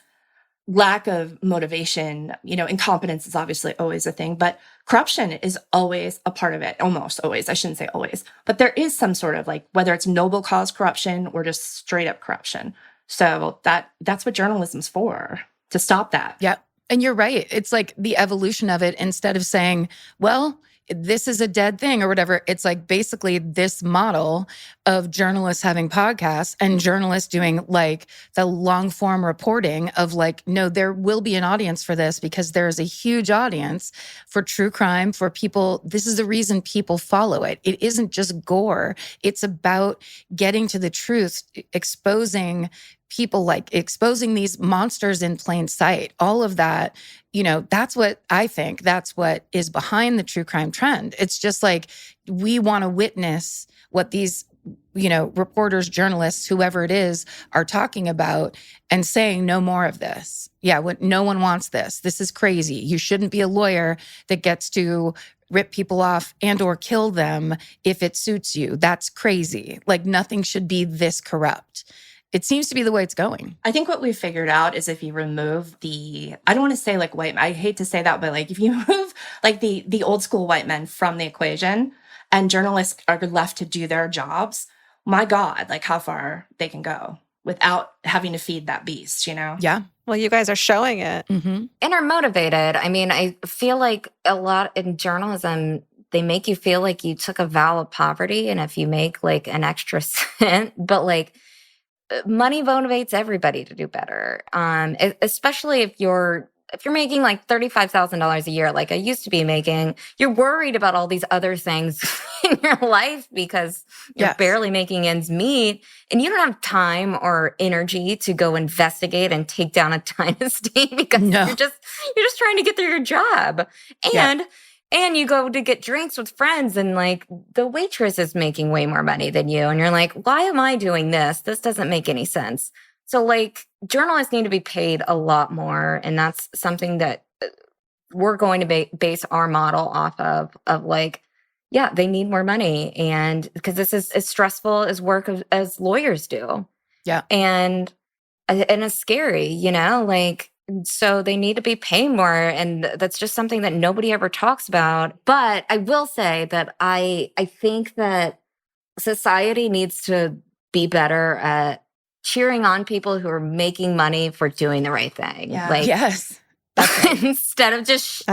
Speaker 9: lack of motivation, incompetence is obviously always a thing, but corruption is always a part of it. Almost always. I shouldn't say always, but there is some sort of like, whether it's noble cause corruption or just straight up corruption. So that's what journalism's for, to stop that.
Speaker 3: Yeah. And you're right. It's like the evolution of it. Instead of saying, well, this is a dead thing or whatever, it's like basically this model of journalists having podcasts and journalists doing like the long form reporting of like, no, there will be an audience for this because there is a huge audience for true crime, for people. This is the reason people follow it. It isn't just gore. It's about getting to the truth, exposing people, like exposing these monsters in plain sight, all of that. That's what I think. That's what is behind the true crime trend. It's just like we want to witness what these, reporters, journalists, whoever it is, are talking about and saying no more of this. Yeah, no one wants this. This is crazy. You shouldn't be a lawyer that gets to rip people off and or kill them if it suits you. That's crazy. Like nothing should be this corrupt. It seems to be the way it's going.
Speaker 9: I think what we've figured out is if you remove I don't want to say like white, I hate to say that, but like if you remove like the old school white men from the equation and journalists are left to do their jobs, my God, like how far they can go without having to feed that beast,
Speaker 3: Yeah.
Speaker 1: Well, you guys are showing it.
Speaker 10: And are motivated. I mean, I feel like a lot in journalism, they make you feel like you took a vow of poverty. And if you make like an extra cent, but like, money motivates everybody to do better, especially if you're making like $35,000 a year, like I used to be making. You're worried about all these other things in your life because you're barely making ends meet, and you don't have time or energy to go investigate and take down a dynasty because you're just trying to get through your job. And you go to get drinks with friends and like the waitress is making way more money than you. And you're like, why am I doing this? This doesn't make any sense. So like journalists need to be paid a lot more. And that's something that we're going to base our model off of like, yeah, they need more money. And because this is as stressful as work as lawyers do.
Speaker 3: Yeah.
Speaker 10: And it's scary, like, so they need to be paid more. And that's just something that nobody ever talks about. But I will say that I think that society needs to be better at cheering on people who are making money for doing the right thing.
Speaker 9: Yeah.
Speaker 10: Like,
Speaker 3: yes.
Speaker 10: Instead of just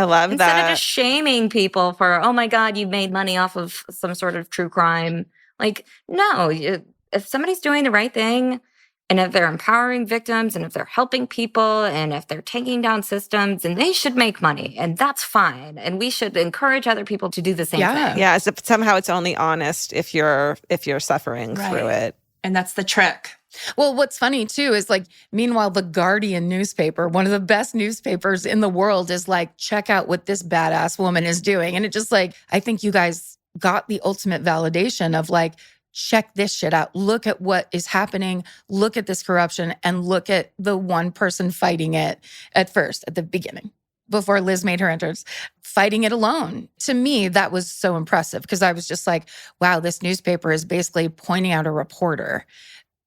Speaker 10: shaming people for, oh my God, you made money off of some sort of true crime. Like, no, if somebody's doing the right thing, and if they're empowering victims, and if they're helping people, and if they're taking down systems, and they should make money, and that's fine. And we should encourage other people to do the same thing.
Speaker 1: Yeah, as if somehow it's only honest if you're suffering through it.
Speaker 9: And that's the trick.
Speaker 3: Well, what's funny too is like, meanwhile, the Guardian newspaper, one of the best newspapers in the world, is like, check out what this badass woman is doing. And it just like, I think you guys got the ultimate validation of like, check this shit out. Look at what is happening. Look at this corruption and look at the one person fighting it at the beginning, before Liz made her entrance, fighting it alone. To me, that was so impressive because I was just like, wow, this newspaper is basically pointing out a reporter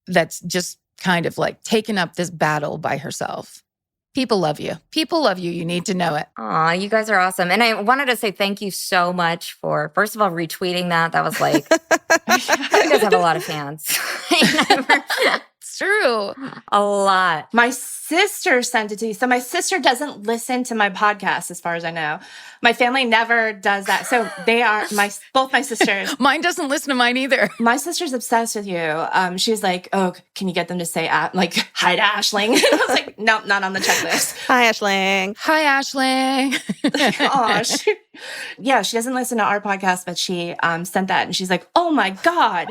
Speaker 3: that's just kind of like taken up this battle by herself. People love you. People love you. You need to know it.
Speaker 10: Aw, you guys are awesome. And I wanted to say thank you so much for, first of all, retweeting that. That was like, you guys have a lot of fans.
Speaker 3: It's true.
Speaker 10: A lot.
Speaker 9: My sister sent it to you. So my sister doesn't listen to my podcast, as far as I know. My family never does that. So they are both my sisters.
Speaker 3: Mine doesn't listen to mine either.
Speaker 9: My sister's obsessed with you. She's like, oh, can you get them to say hi to Aisling? And I was like, nope, not on the checklist.
Speaker 1: Hi, Aisling.
Speaker 3: Hi, Aisling.
Speaker 9: Yeah, she doesn't listen to our podcast, but she sent that and she's like, oh my God.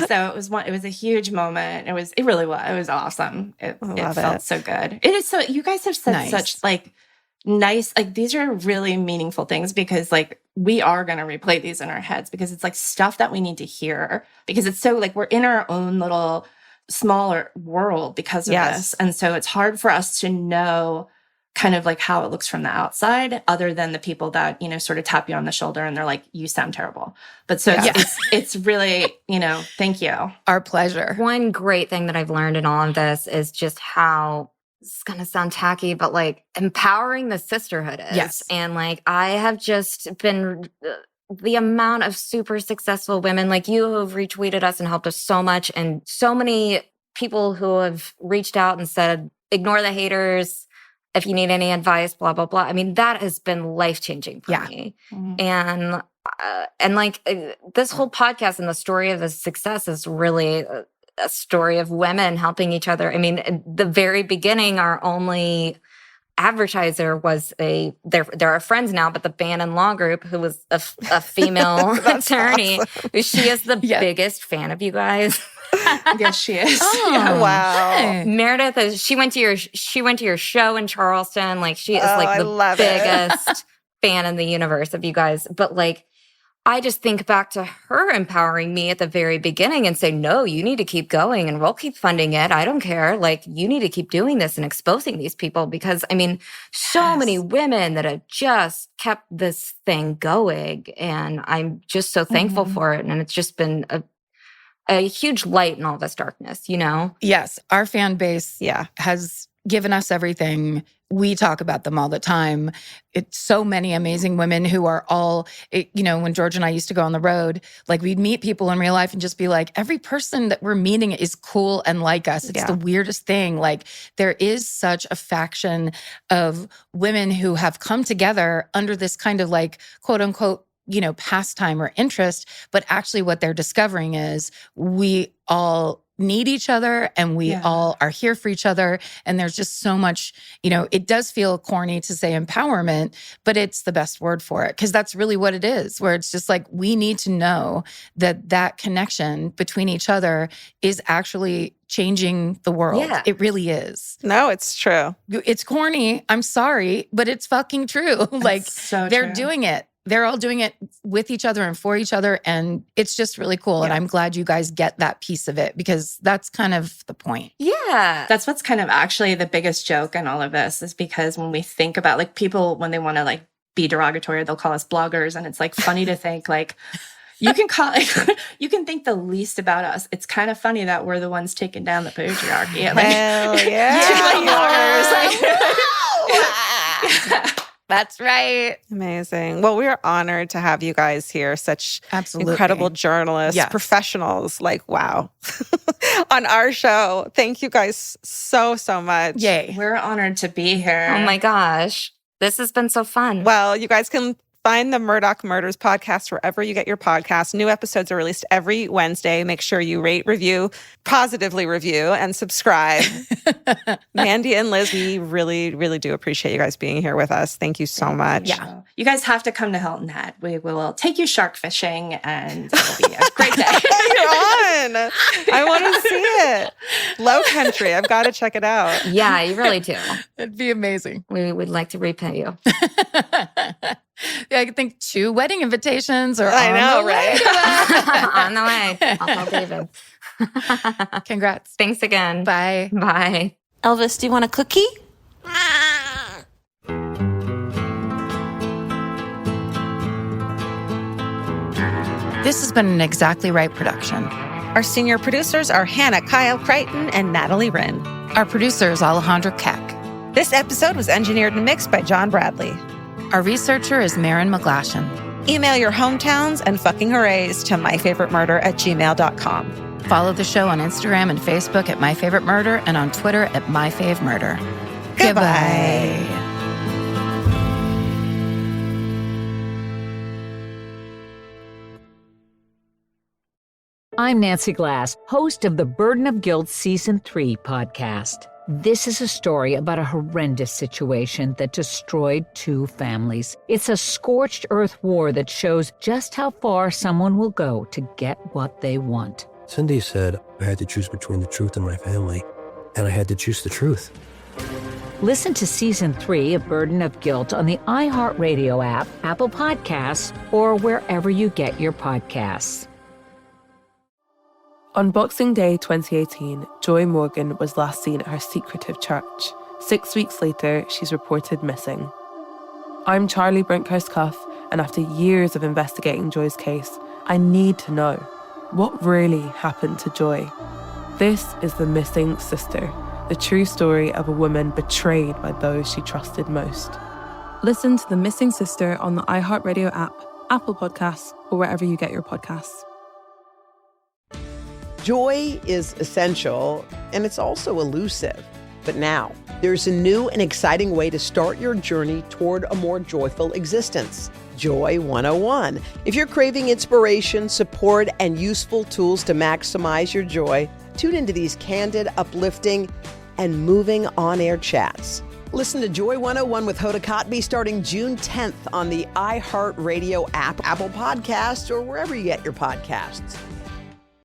Speaker 9: So it was a huge moment. It really was. It was awesome. It felt so good. It is so, you guys have said such nice, these are really meaningful things because we are going to replay these in our heads because it's stuff that we need to hear because it's so we're in our own little smaller world because of this. And so it's hard for us to know kind of how it looks from the outside other than the people that, sort of tap you on the shoulder and they're like, you sound terrible. But so it's really, thank you.
Speaker 3: Our pleasure.
Speaker 10: One great thing that I've learned in all of this is just how, it's going to sound tacky, but empowering the sisterhood is.
Speaker 3: Yes.
Speaker 10: And I have just been, the amount of super successful women like you who have retweeted us and helped us so much. And so many people who have reached out and said, ignore the haters. If you need any advice, blah, blah, blah. I mean, that has been life-changing for me. Mm-hmm. And this whole podcast and the story of the success is really a story of women helping each other. I mean, at the very beginning, our only advertiser was they're our friends now, but the Bannon Law Group, who was a female attorney.
Speaker 1: Awesome.
Speaker 10: She is the biggest fan of you guys.
Speaker 9: Yes, she is.
Speaker 1: Oh, yeah. Wow.
Speaker 10: Hey. Meredith, she went to your show in Charleston. She is the biggest fan in the universe of you guys. But I just think back to her empowering me at the very beginning and say, no, you need to keep going and we'll keep funding it. I don't care. You need to keep doing this and exposing these people because, I mean, so many women that have just kept this thing going. And I'm just so thankful for it. And it's just been a huge light in all this darkness,
Speaker 3: Yes. Our fan base has given us everything. We talk about them all the time. It's so many amazing women who are all, when George and I used to go on the road, we'd meet people in real life and just be every person that we're meeting is cool and like us. It's the weirdest thing. There is such a faction of women who have come together under this kind of quote unquote, pastime or interest, but actually what they're discovering is we all need each other and we all are here for each other. And there's just so much, it does feel corny to say empowerment, but it's the best word for it because that's really what it is, where it's just we need to know that connection between each other is actually changing the world. Yeah. It really is.
Speaker 1: No, it's true.
Speaker 3: It's corny. I'm sorry, but it's fucking true.
Speaker 9: So
Speaker 3: they're
Speaker 9: true.
Speaker 3: doing it. They're all doing it with each other and for each other. And it's just really cool. And I'm glad you guys get that piece of it because that's kind of the point.
Speaker 9: Yeah. That's what's kind of actually the biggest joke in all of this is because when we think about people, when they want to be derogatory, they'll call us bloggers. And it's funny to think you can think the least about us. It's kind of funny that we're the ones taking down the patriarchy.
Speaker 1: Hell yeah.
Speaker 3: That's right.
Speaker 1: Amazing. Well, we're honored to have you guys here. Such incredible journalists, professionals. Wow. On our show. Thank you guys so, so much.
Speaker 3: Yay.
Speaker 9: We're honored to be here.
Speaker 10: Oh my gosh. This has been so fun.
Speaker 1: Well, you guys can find the Murdaugh Murders podcast wherever you get your podcasts. New episodes are released every Wednesday. Make sure you rate, review, positively review, and subscribe. Mandy and Liz, we really, really do appreciate you guys being here with us. Thank you so much.
Speaker 9: Yeah. You guys have to come to Hilton Head. We will take you shark fishing and it'll be a great day.
Speaker 1: You're on. I want to see it. Low Country. I've got to check it out.
Speaker 10: Yeah, you really do.
Speaker 3: It'd be amazing.
Speaker 10: We would like to repay you.
Speaker 3: Yeah, I could think 2 wedding invitations or
Speaker 1: I know, right?
Speaker 10: On the way. I'll tell David.
Speaker 3: Congrats.
Speaker 10: Thanks again.
Speaker 3: Bye.
Speaker 10: Bye.
Speaker 1: Elvis, do you want a cookie?
Speaker 3: This has been an Exactly Right production.
Speaker 1: Our senior producers are Hannah Kyle Crichton and Natalie Wren.
Speaker 3: Our producer is Alejandro Keck.
Speaker 1: This episode was engineered and mixed by John Bradley.
Speaker 3: Our researcher is Maren McGlashan.
Speaker 1: Email your hometowns and fucking hoorays to myfavoritemurder@gmail.com.
Speaker 3: Follow the show on Instagram and Facebook at My Favorite Murder and on Twitter at My Fave Murder. Goodbye.
Speaker 4: I'm Nancy Glass, host of the Burden of Guilt Season 3 podcast. This is a story about a horrendous situation that destroyed 2 families. It's a scorched earth war that shows just how far someone will go to get what they want.
Speaker 5: Cindy said I had to choose between the truth and my family, and I had to choose the truth.
Speaker 4: Listen to Season 3 of Burden of Guilt on the iHeartRadio app, Apple Podcasts, or wherever you get your podcasts.
Speaker 2: On Boxing Day 2018, Joy Morgan was last seen at her secretive church. 6 weeks later, she's reported missing. I'm Charlie Brinkhurst-Cuff, and after years of investigating Joy's case, I need to know, what really happened to Joy? This is The Missing Sister, the true story of a woman betrayed by those she trusted most.
Speaker 22: Listen to The Missing Sister on the iHeartRadio app, Apple Podcasts, or wherever you get your podcasts.
Speaker 15: Joy is essential, and it's also elusive. But now, there's a new and exciting way to start your journey toward a more joyful existence. Joy 101. If you're craving inspiration, support, and useful tools to maximize your joy, tune into these candid, uplifting, and moving on-air chats. Listen to Joy 101 with Hoda Kotb starting June 10th on the iHeartRadio app, Apple Podcasts, or wherever you get your podcasts.